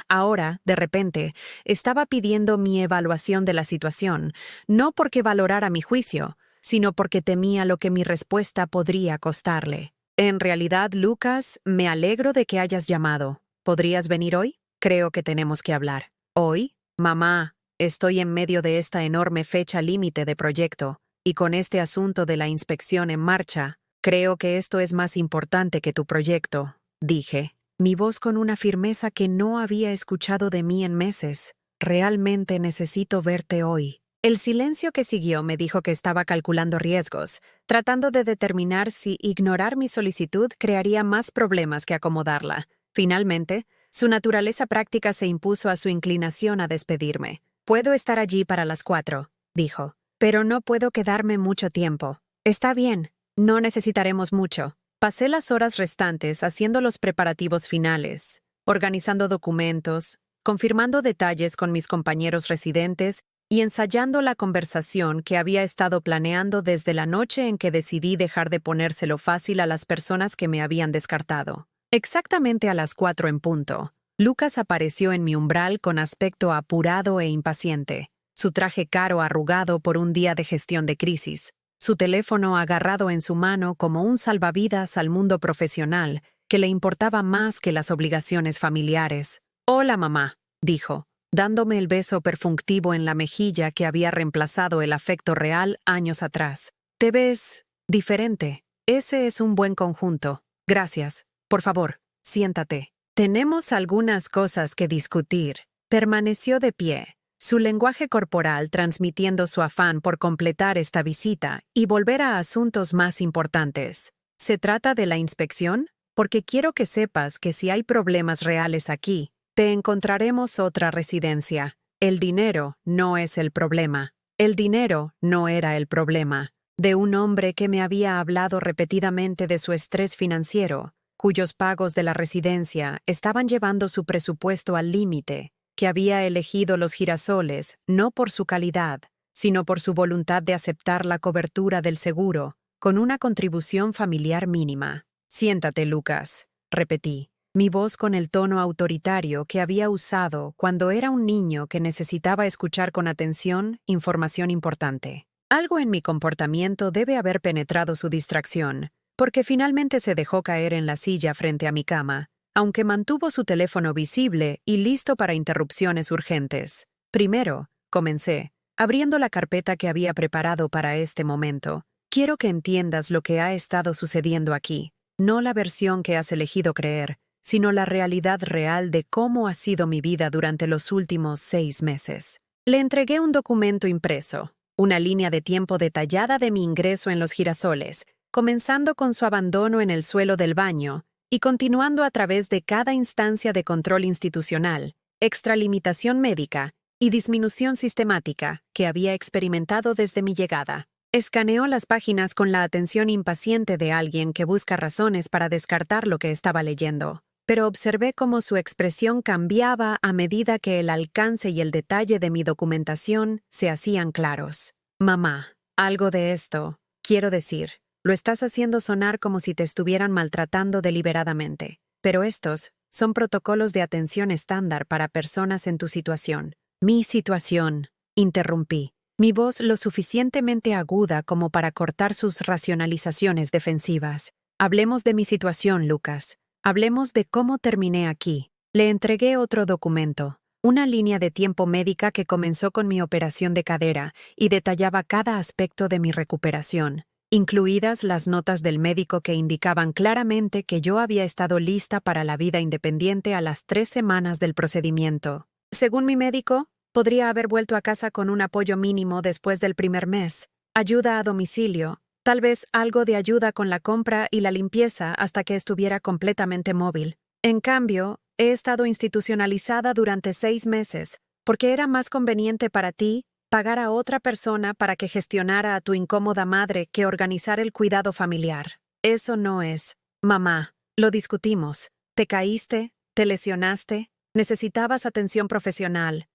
Ahora, de repente, estaba pidiendo mi evaluación de la situación, no porque valorara mi juicio, sino porque temía lo que mi respuesta podría costarle. En realidad, Lucas, me alegro de que hayas llamado. ¿Podrías venir hoy? Creo que tenemos que hablar. ¿Hoy? Mamá, estoy en medio de esta enorme fecha límite de proyecto, y con este asunto de la inspección en marcha, creo que esto es más importante que tu proyecto, dije, mi voz con una firmeza que no había escuchado de mí en meses. Realmente necesito verte hoy. El silencio que siguió me dijo que estaba calculando riesgos, tratando de determinar si ignorar mi solicitud crearía más problemas que acomodarla. Finalmente, su naturaleza práctica se impuso a su inclinación a despedirme. «Puedo estar allí para las 4», dijo, «pero no puedo quedarme mucho tiempo». «Está bien, no necesitaremos mucho». Pasé las horas restantes haciendo los preparativos finales, organizando documentos, confirmando detalles con mis compañeros residentes y ensayando la conversación que había estado planeando desde la noche en que decidí dejar de ponérselo fácil a las personas que me habían descartado. Exactamente a las 4 en punto, Lucas apareció en mi umbral con aspecto apurado e impaciente, su traje caro arrugado por un día de gestión de crisis, su teléfono agarrado en su mano como un salvavidas al mundo profesional que le importaba más que las obligaciones familiares. «Hola, mamá», dijo, dándome el beso perfunctivo en la mejilla que había reemplazado el afecto real años atrás. «Te ves diferente. Ese es un buen conjunto. Gracias. Por favor, siéntate. Tenemos algunas cosas que discutir». Permaneció de pie, su lenguaje corporal transmitiendo su afán por completar esta visita y volver a asuntos más importantes. ¿Se trata de la inspección? Porque quiero que sepas que si hay problemas reales aquí, te encontraremos otra residencia. El dinero no es el problema. El dinero no era el problema. De un hombre que me había hablado repetidamente de su estrés financiero, cuyos pagos de la residencia estaban llevando su presupuesto al límite, que había elegido los girasoles no por su calidad, sino por su voluntad de aceptar la cobertura del seguro, con una contribución familiar mínima. Siéntate, Lucas, repetí, mi voz con el tono autoritario que había usado cuando era un niño que necesitaba escuchar con atención información importante. Algo en mi comportamiento debe haber penetrado su distracción, porque finalmente se dejó caer en la silla frente a mi cama, aunque mantuvo su teléfono visible y listo para interrupciones urgentes. Primero, comencé, abriendo la carpeta que había preparado para este momento. Quiero que entiendas lo que ha estado sucediendo aquí, no la versión que has elegido creer, sino la realidad real de cómo ha sido mi vida durante los últimos 6 meses. Le entregué un documento impreso, una línea de tiempo detallada de mi ingreso en los girasoles, comenzando con su abandono en el suelo del baño y continuando a través de cada instancia de control institucional, extralimitación médica y disminución sistemática que había experimentado desde mi llegada. Escaneó las páginas con la atención impaciente de alguien que busca razones para descartar lo que estaba leyendo, pero observé cómo su expresión cambiaba a medida que el alcance y el detalle de mi documentación se hacían claros. Mamá, algo de esto, quiero decir, lo estás haciendo sonar como si te estuvieran maltratando deliberadamente, pero estos son protocolos de atención estándar para personas en tu situación. Mi situación, interrumpí, mi voz lo suficientemente aguda como para cortar sus racionalizaciones defensivas. Hablemos de mi situación, Lucas. Hablemos de cómo terminé aquí. Le entregué otro documento, una línea de tiempo médica que comenzó con mi operación de cadera y detallaba cada aspecto de mi recuperación, incluidas las notas del médico que indicaban claramente que yo había estado lista para la vida independiente a las 3 semanas del procedimiento. Según mi médico, podría haber vuelto a casa con un apoyo mínimo después del primer mes, ayuda a domicilio, tal vez algo de ayuda con la compra y la limpieza hasta que estuviera completamente móvil. En cambio, he estado institucionalizada durante 6 meses, porque era más conveniente para ti pagar a otra persona para que gestionara a tu incómoda madre que organizar el cuidado familiar. Eso no es. Mamá, lo discutimos. Te caíste, te lesionaste, necesitabas atención profesional.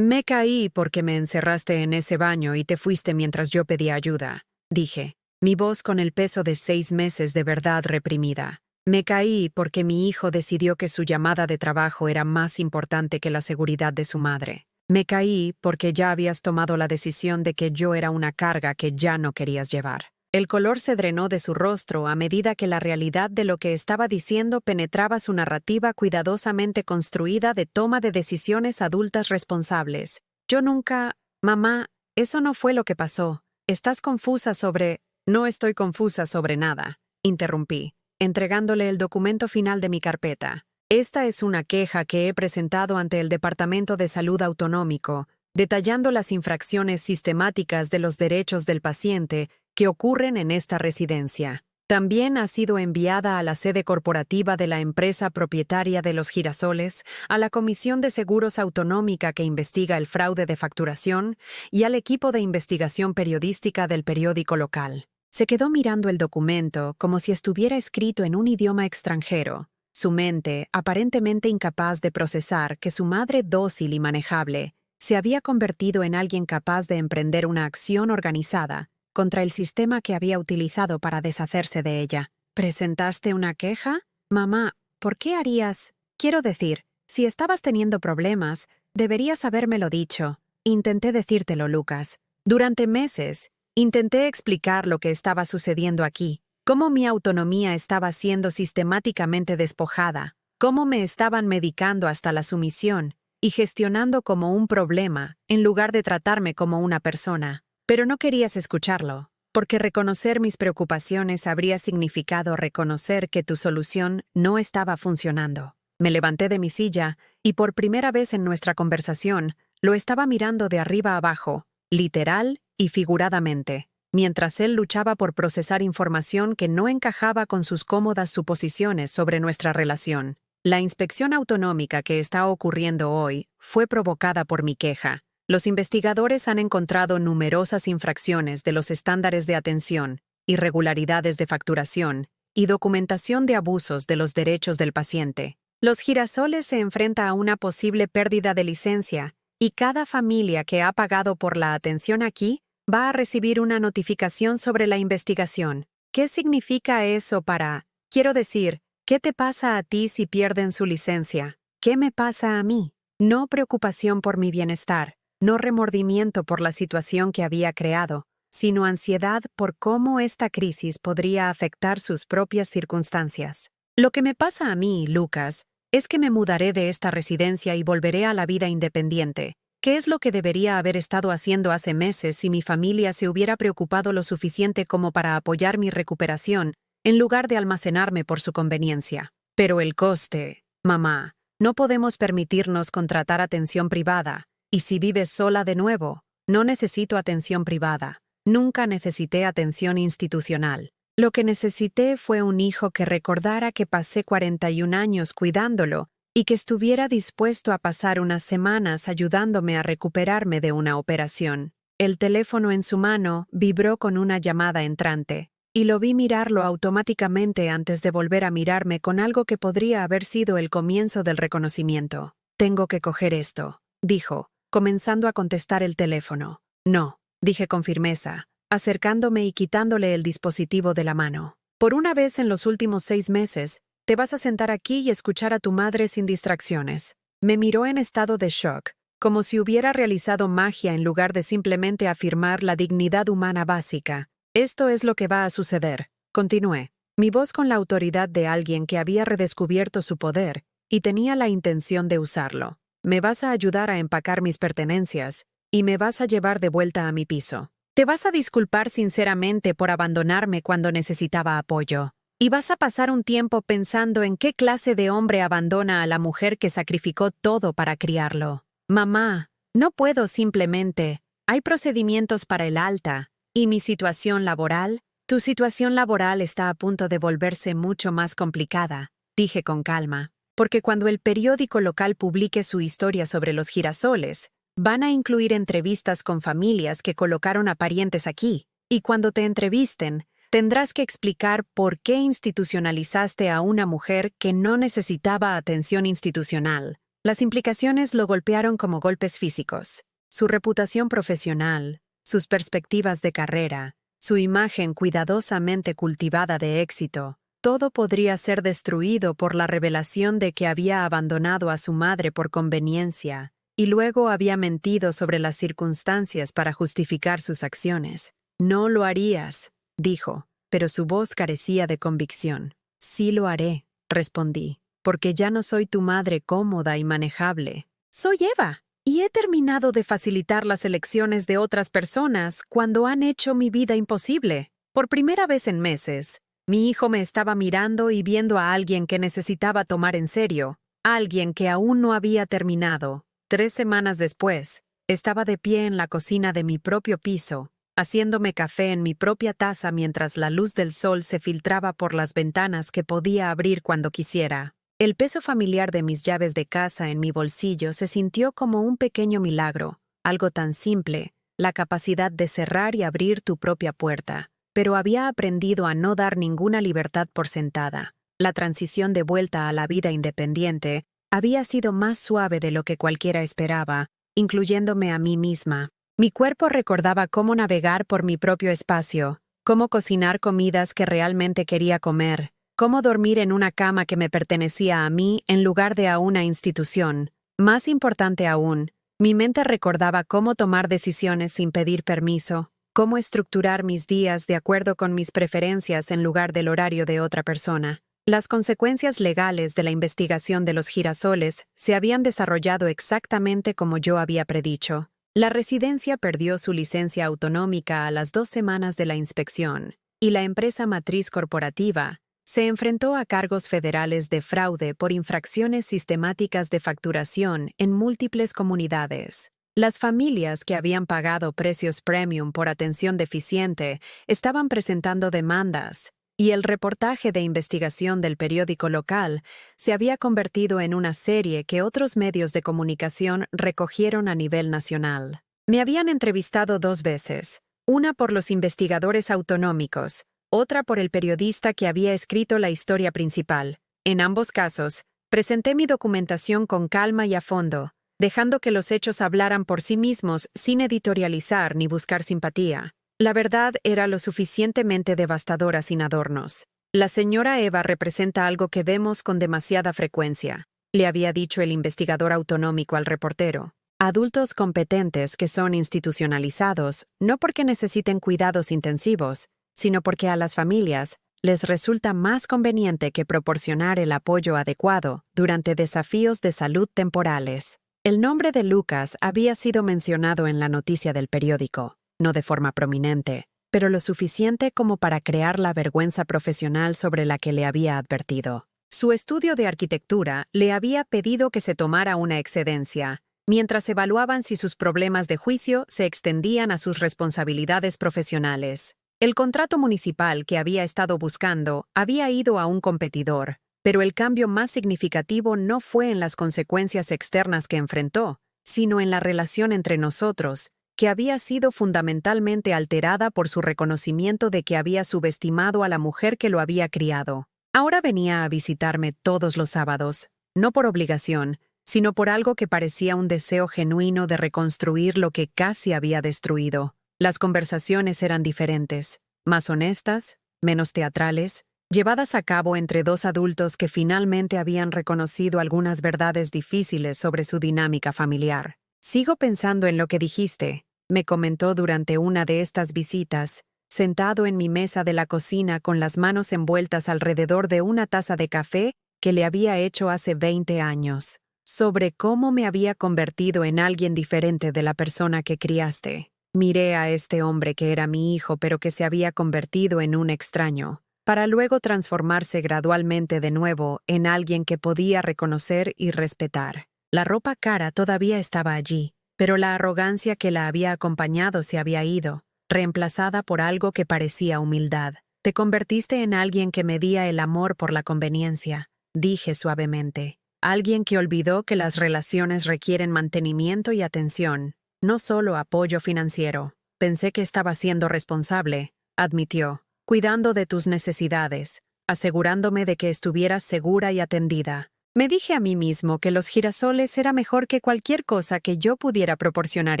Me caí porque me encerraste en ese baño y te fuiste mientras yo pedía ayuda, dije, mi voz con el peso de 6 meses de verdad reprimida. Me caí porque mi hijo decidió que su llamada de trabajo era más importante que la seguridad de su madre. Me caí porque ya habías tomado la decisión de que yo era una carga que ya no querías llevar. El color se drenó de su rostro a medida que la realidad de lo que estaba diciendo penetraba su narrativa cuidadosamente construida de toma de decisiones adultas responsables. Yo nunca... Mamá, eso no fue lo que pasó. Estás confusa sobre... No estoy confusa sobre nada, interrumpí, entregándole el documento final de mi carpeta. Esta es una queja que he presentado ante el Departamento de Salud Autonómico, detallando las infracciones sistemáticas de los derechos del paciente que ocurren en esta residencia. También ha sido enviada a la sede corporativa de la empresa propietaria de los girasoles, a la Comisión de Seguros Autonómica que investiga el fraude de facturación y al equipo de investigación periodística del periódico local. Se quedó mirando el documento como si estuviera escrito en un idioma extranjero, su mente aparentemente incapaz de procesar que su madre dócil y manejable se había convertido en alguien capaz de emprender una acción organizada contra el sistema que había utilizado para deshacerse de ella. ¿Presentaste una queja? Mamá, ¿por qué harías? Quiero decir, si estabas teniendo problemas, deberías habérmelo dicho. Intenté decírtelo, Lucas. Durante meses, intenté explicar lo que estaba sucediendo aquí, cómo mi autonomía estaba siendo sistemáticamente despojada, cómo me estaban medicando hasta la sumisión y gestionando como un problema en lugar de tratarme como una persona. Pero no querías escucharlo, porque reconocer mis preocupaciones habría significado reconocer que tu solución no estaba funcionando. Me levanté de mi silla y por primera vez en nuestra conversación lo estaba mirando de arriba abajo, literal y figuradamente, mientras él luchaba por procesar información que no encajaba con sus cómodas suposiciones sobre nuestra relación. La inspección autonómica que está ocurriendo hoy fue provocada por mi queja. Los investigadores han encontrado numerosas infracciones de los estándares de atención, irregularidades de facturación y documentación de abusos de los derechos del paciente. Los girasoles se enfrenta a una posible pérdida de licencia y cada familia que ha pagado por la atención aquí Va a recibir una notificación sobre la investigación. ¿Qué significa eso para... Quiero decir, ¿qué te pasa a ti si pierden su licencia? ¿Qué me pasa a mí? No preocupación por mi bienestar, no remordimiento por la situación que había creado, sino ansiedad por cómo esta crisis podría afectar sus propias circunstancias. Lo que me pasa a mí, Lucas, es que me mudaré de esta residencia y volveré a la vida independiente. ¿Qué es lo que debería haber estado haciendo hace meses si mi familia se hubiera preocupado lo suficiente como para apoyar mi recuperación, en lugar de almacenarme por su conveniencia? Pero el coste, mamá, no podemos permitirnos contratar atención privada, y si vives sola de nuevo, no necesito atención privada. Nunca necesité atención institucional. Lo que necesité fue un hijo que recordara que pasé 41 años cuidándolo y que estuviera dispuesto a pasar unas semanas ayudándome a recuperarme de una operación. El teléfono en su mano vibró con una llamada entrante, y lo vi mirarlo automáticamente antes de volver a mirarme con algo que podría haber sido el comienzo del reconocimiento. «Tengo que coger esto», dijo, comenzando a contestar el teléfono. «No», dije con firmeza, acercándome y quitándole el dispositivo de la mano. «Por una vez en los últimos 6 meses, te vas a sentar aquí y escuchar a tu madre sin distracciones». Me miró en estado de shock, como si hubiera realizado magia en lugar de simplemente afirmar la dignidad humana básica. «Esto es lo que va a suceder», continué, mi voz con la autoridad de alguien que había redescubierto su poder y tenía la intención de usarlo. «Me vas a ayudar a empacar mis pertenencias y me vas a llevar de vuelta a mi piso. Te vas a disculpar sinceramente por abandonarme cuando necesitaba apoyo. Y vas a pasar un tiempo pensando en qué clase de hombre abandona a la mujer que sacrificó todo para criarlo. Mamá, no puedo simplemente. Hay procedimientos para el alta. ¿Y mi situación laboral? Tu situación laboral está a punto de volverse mucho más complicada», dije con calma, porque cuando el periódico local publique su historia sobre los girasoles, van a incluir entrevistas con familias que colocaron a parientes aquí, y cuando te entrevisten, tendrás que explicar por qué institucionalizaste a una mujer que no necesitaba atención institucional. Las implicaciones lo golpearon como golpes físicos. Su reputación profesional, sus perspectivas de carrera, su imagen cuidadosamente cultivada de éxito, todo podría ser destruido por la revelación de que había abandonado a su madre por conveniencia y luego había mentido sobre las circunstancias para justificar sus acciones. «No lo harías», dijo, pero su voz carecía de convicción. «Sí lo haré», respondí, «porque ya no soy tu madre cómoda y manejable. Soy Eva, y he terminado de facilitar las elecciones de otras personas cuando han hecho mi vida imposible. Por primera vez en meses, mi hijo me estaba mirando y viendo a alguien que necesitaba tomar en serio, alguien que aún no había terminado. 3 semanas después, estaba de pie en la cocina de mi propio piso, haciéndome café en mi propia taza mientras la luz del sol se filtraba por las ventanas que podía abrir cuando quisiera. El peso familiar de mis llaves de casa en mi bolsillo se sintió como un pequeño milagro, algo tan simple, la capacidad de cerrar y abrir tu propia puerta. Pero había aprendido a no dar ninguna libertad por sentada. La transición de vuelta a la vida independiente había sido más suave de lo que cualquiera esperaba, incluyéndome a mí misma. Mi cuerpo recordaba cómo navegar por mi propio espacio, cómo cocinar comidas que realmente quería comer, cómo dormir en una cama que me pertenecía a mí en lugar de a una institución. Más importante aún, mi mente recordaba cómo tomar decisiones sin pedir permiso, cómo estructurar mis días de acuerdo con mis preferencias en lugar del horario de otra persona. Las consecuencias legales de la investigación de los girasoles se habían desarrollado exactamente como yo había predicho. La residencia perdió su licencia autonómica a las 2 semanas de la inspección, y la empresa matriz corporativa se enfrentó a cargos federales de fraude por infracciones sistemáticas de facturación en múltiples comunidades. Las familias que habían pagado precios premium por atención deficiente estaban presentando demandas, y el reportaje de investigación del periódico local se había convertido en una serie que otros medios de comunicación recogieron a nivel nacional. Me habían entrevistado 2 veces, una por los investigadores autonómicos, otra por el periodista que había escrito la historia principal. En ambos casos, presenté mi documentación con calma y a fondo, dejando que los hechos hablaran por sí mismos sin editorializar ni buscar simpatía. La verdad era lo suficientemente devastadora sin adornos. La señora Eva representa algo que vemos con demasiada frecuencia, le había dicho el investigador autonómico al reportero. Adultos competentes que son institucionalizados, no porque necesiten cuidados intensivos, sino porque a las familias les resulta más conveniente que proporcionar el apoyo adecuado durante desafíos de salud temporales. El nombre de Lucas había sido mencionado en la noticia del periódico, no de forma prominente, pero lo suficiente como para crear la vergüenza profesional sobre la que le había advertido. Su estudio de arquitectura le había pedido que se tomara una excedencia, mientras evaluaban si sus problemas de juicio se extendían a sus responsabilidades profesionales. El contrato municipal que había estado buscando había ido a un competidor, pero el cambio más significativo no fue en las consecuencias externas que enfrentó, sino en la relación entre nosotros, que había sido fundamentalmente alterada por su reconocimiento de que había subestimado a la mujer que lo había criado. Ahora venía a visitarme todos los sábados, no por obligación, sino por algo que parecía un deseo genuino de reconstruir lo que casi había destruido. Las conversaciones eran diferentes, más honestas, menos teatrales, llevadas a cabo entre dos adultos que finalmente habían reconocido algunas verdades difíciles sobre su dinámica familiar. «Sigo pensando en lo que dijiste», me comentó durante una de estas visitas, sentado en mi mesa de la cocina con las manos envueltas alrededor de una taza de café que le había hecho hace 20 años, sobre cómo me había convertido en alguien diferente de la persona que criaste. Miré a este hombre que era mi hijo pero que se había convertido en un extraño, para luego transformarse gradualmente de nuevo en alguien que podía reconocer y respetar. La ropa cara todavía estaba allí, pero la arrogancia que la había acompañado se había ido, reemplazada por algo que parecía humildad. Te convertiste en alguien que medía el amor por la conveniencia, dije suavemente. Alguien que olvidó que las relaciones requieren mantenimiento y atención, no solo apoyo financiero. Pensé que estaba siendo responsable, admitió, cuidando de tus necesidades, asegurándome de que estuvieras segura y atendida. Me dije a mí mismo que los girasoles era mejor que cualquier cosa que yo pudiera proporcionar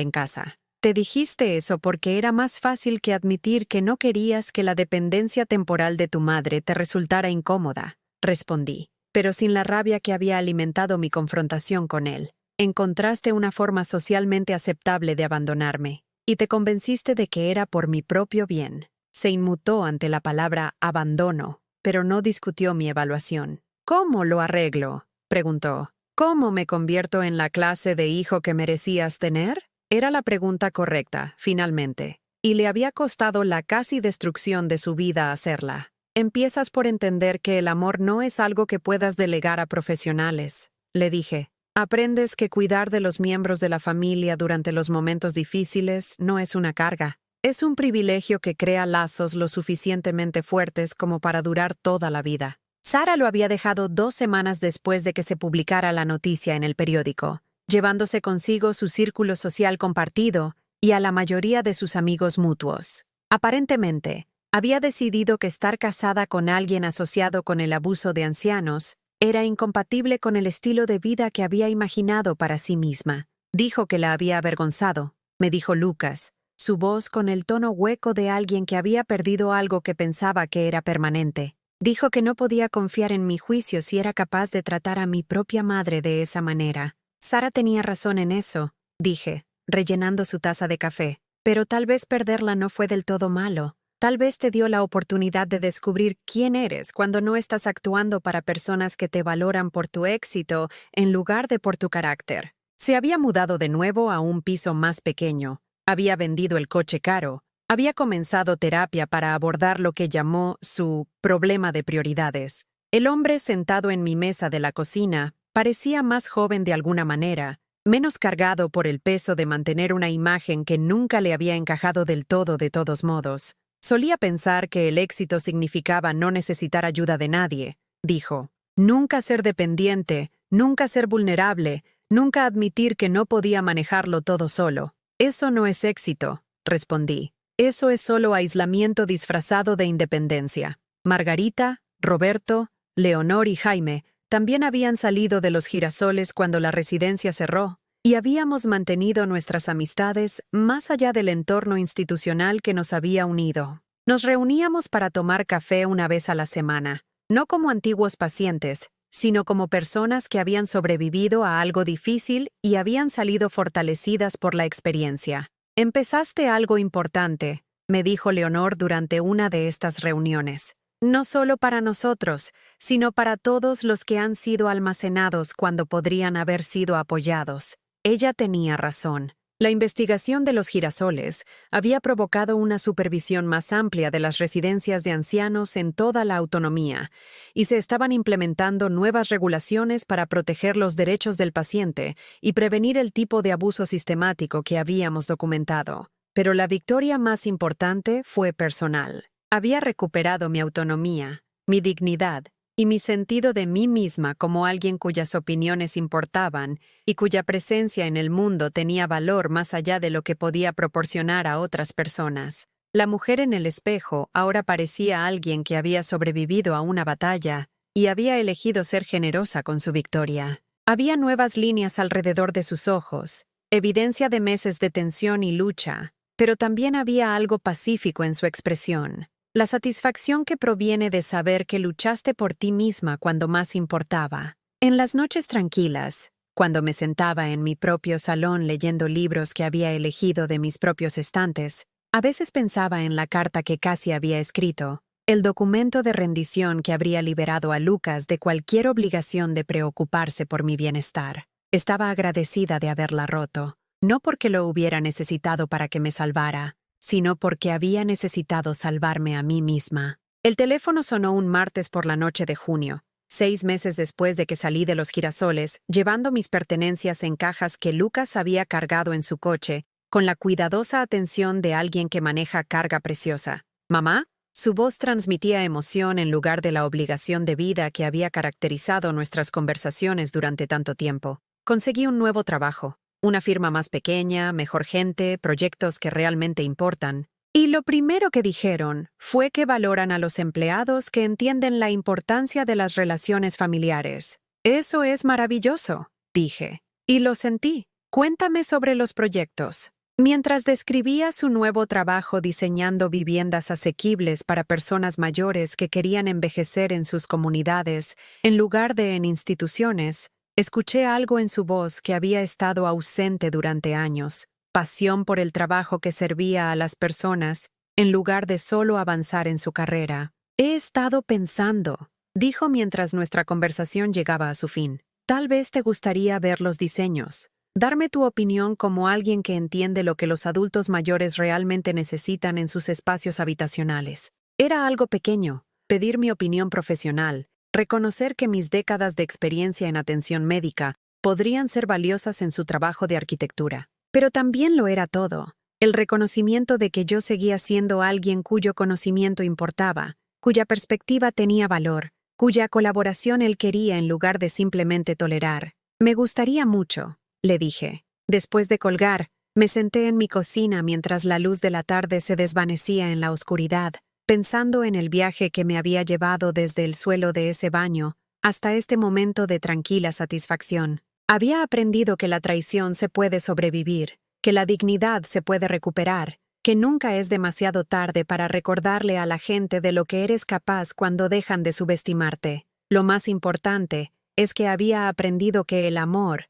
en casa. Te dijiste eso porque era más fácil que admitir que no querías que la dependencia temporal de tu madre te resultara incómoda, respondí, pero sin la rabia que había alimentado mi confrontación con él. Encontraste una forma socialmente aceptable de abandonarme, y te convenciste de que era por mi propio bien. Se inmutó ante la palabra abandono, pero no discutió mi evaluación. ¿Cómo lo arreglo?, preguntó. ¿Cómo me convierto en la clase de hijo que merecías tener? Era la pregunta correcta, finalmente, y le había costado la casi destrucción de su vida hacerla. Empiezas por entender que el amor no es algo que puedas delegar a profesionales, le dije. Aprendes que cuidar de los miembros de la familia durante los momentos difíciles no es una carga. Es un privilegio que crea lazos lo suficientemente fuertes como para durar toda la vida. Sara lo había dejado 2 semanas después de que se publicara la noticia en el periódico, llevándose consigo su círculo social compartido y a la mayoría de sus amigos mutuos. Aparentemente, había decidido que estar casada con alguien asociado con el abuso de ancianos era incompatible con el estilo de vida que había imaginado para sí misma. Dijo que la había avergonzado, me dijo Lucas, su voz con el tono hueco de alguien que había perdido algo que pensaba que era permanente. Dijo que no podía confiar en mi juicio si era capaz de tratar a mi propia madre de esa manera. Sara tenía razón en eso, dije, rellenando su taza de café, pero tal vez perderla no fue del todo malo. Tal vez te dio la oportunidad de descubrir quién eres cuando no estás actuando para personas que te valoran por tu éxito en lugar de por tu carácter. Se había mudado de nuevo a un piso más pequeño, había vendido el coche caro, había comenzado terapia para abordar lo que llamó su problema de prioridades. El hombre sentado en mi mesa de la cocina parecía más joven de alguna manera, menos cargado por el peso de mantener una imagen que nunca le había encajado del todo de todos modos. Solía pensar que el éxito significaba no necesitar ayuda de nadie, dijo. Nunca ser dependiente, nunca ser vulnerable, nunca admitir que no podía manejarlo todo solo. Eso no es éxito, respondí. Eso es solo aislamiento disfrazado de independencia. Margarita, Roberto, Leonor y Jaime también habían salido de los girasoles cuando la residencia cerró, y habíamos mantenido nuestras amistades más allá del entorno institucional que nos había unido. Nos reuníamos para tomar café una vez a la semana, no como antiguos pacientes, sino como personas que habían sobrevivido a algo difícil y habían salido fortalecidas por la experiencia. «Empezaste algo importante», me dijo Leonor durante una de estas reuniones. «No solo para nosotros, sino para todos los que han sido almacenados cuando podrían haber sido apoyados». Ella tenía razón. La investigación de los girasoles había provocado una supervisión más amplia de las residencias de ancianos en toda la autonomía, y se estaban implementando nuevas regulaciones para proteger los derechos del paciente y prevenir el tipo de abuso sistemático que habíamos documentado. Pero la victoria más importante fue personal. Había recuperado mi autonomía, mi dignidad y mi sentido de mí misma como alguien cuyas opiniones importaban y cuya presencia en el mundo tenía valor más allá de lo que podía proporcionar a otras personas. La mujer en el espejo ahora parecía alguien que había sobrevivido a una batalla y había elegido ser generosa con su victoria. Había nuevas líneas alrededor de sus ojos, evidencia de meses de tensión y lucha, pero también había algo pacífico en su expresión. La satisfacción que proviene de saber que luchaste por ti misma cuando más importaba. En las noches tranquilas, cuando me sentaba en mi propio salón leyendo libros que había elegido de mis propios estantes, a veces pensaba en la carta que casi había escrito, el documento de rendición que habría liberado a Lucas de cualquier obligación de preocuparse por mi bienestar. Estaba agradecida de haberla roto, no porque lo hubiera necesitado para que me salvara, sino porque había necesitado salvarme a mí misma. El teléfono sonó un martes por la noche de junio, 6 meses después de que salí de los girasoles, llevando mis pertenencias en cajas que Lucas había cargado en su coche, con la cuidadosa atención de alguien que maneja carga preciosa. «¿Mamá?» Su voz transmitía emoción en lugar de la obligación de vida que había caracterizado nuestras conversaciones durante tanto tiempo. Conseguí un nuevo trabajo. Una firma más pequeña, mejor gente, proyectos que realmente importan. Y lo primero que dijeron fue que valoran a los empleados que entienden la importancia de las relaciones familiares. «Eso es maravilloso», dije. Y lo sentí. «Cuéntame sobre los proyectos». Mientras describía su nuevo trabajo diseñando viviendas asequibles para personas mayores que querían envejecer en sus comunidades, en lugar de en instituciones, escuché algo en su voz que había estado ausente durante años, pasión por el trabajo que servía a las personas, en lugar de solo avanzar en su carrera. «He estado pensando», dijo mientras nuestra conversación llegaba a su fin. «Tal vez te gustaría ver los diseños. Darme tu opinión como alguien que entiende lo que los adultos mayores realmente necesitan en sus espacios habitacionales». Era algo pequeño, pedir mi opinión profesional, reconocer que mis décadas de experiencia en atención médica podrían ser valiosas en su trabajo de arquitectura. Pero también lo era todo, el reconocimiento de que yo seguía siendo alguien cuyo conocimiento importaba, cuya perspectiva tenía valor, cuya colaboración él quería en lugar de simplemente tolerar. «Me gustaría mucho», le dije. Después de colgar, me senté en mi cocina mientras la luz de la tarde se desvanecía en la oscuridad, pensando en el viaje que me había llevado desde el suelo de ese baño hasta este momento de tranquila satisfacción. Había aprendido que la traición se puede sobrevivir, que la dignidad se puede recuperar, que nunca es demasiado tarde para recordarle a la gente de lo que eres capaz cuando dejan de subestimarte. Lo más importante es que había aprendido que el amor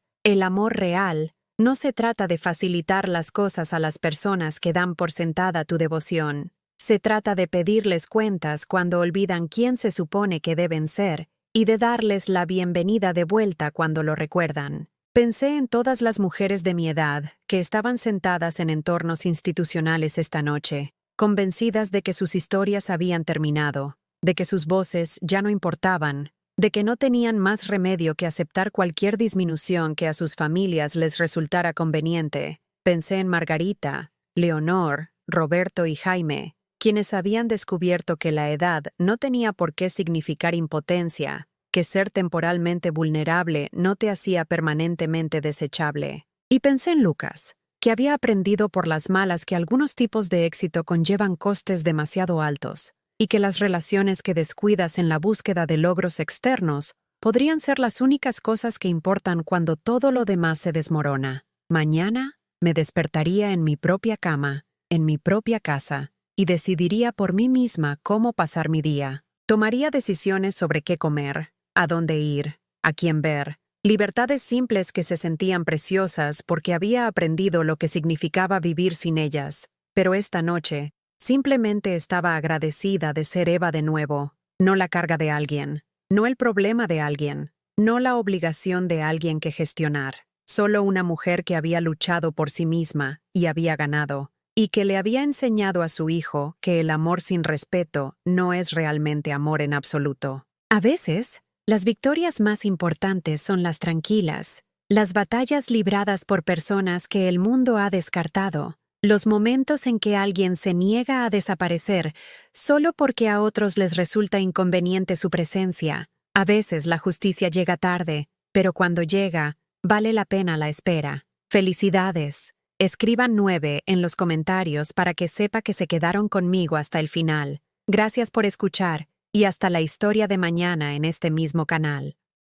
real, no se trata de facilitar las cosas a las personas que dan por sentada tu devoción. Se trata de pedirles cuentas cuando olvidan quién se supone que deben ser y de darles la bienvenida de vuelta cuando lo recuerdan. Pensé en todas las mujeres de mi edad que estaban sentadas en entornos institucionales esta noche, convencidas de que sus historias habían terminado, de que sus voces ya no importaban, de que no tenían más remedio que aceptar cualquier disminución que a sus familias les resultara conveniente. Pensé en Margarita, Leonor, Roberto y Jaime, quienes habían descubierto que la edad no tenía por qué significar impotencia, que ser temporalmente vulnerable no te hacía permanentemente desechable. Y pensé en Lucas, que había aprendido por las malas que algunos tipos de éxito conllevan costes demasiado altos, y que las relaciones que descuidas en la búsqueda de logros externos podrían ser las únicas cosas que importan cuando todo lo demás se desmorona. Mañana me despertaría en mi propia cama, en mi propia casa, y decidiría por mí misma cómo pasar mi día. Tomaría decisiones sobre qué comer, a dónde ir, a quién ver, libertades simples que se sentían preciosas porque había aprendido lo que significaba vivir sin ellas. Pero esta noche, simplemente estaba agradecida de ser Eva de nuevo, no la carga de alguien, no el problema de alguien, no la obligación de alguien que gestionar, solo una mujer que había luchado por sí misma y había ganado, y que le había enseñado a su hijo que el amor sin respeto no es realmente amor en absoluto. A veces, las victorias más importantes son las tranquilas, las batallas libradas por personas que el mundo ha descartado, los momentos en que alguien se niega a desaparecer solo porque a otros les resulta inconveniente su presencia. A veces la justicia llega tarde, pero cuando llega, vale la pena la espera. ¡Felicidades! Escriban 9 en los comentarios para que sepa que se quedaron conmigo hasta el final. Gracias por escuchar y hasta la historia de mañana en este mismo canal.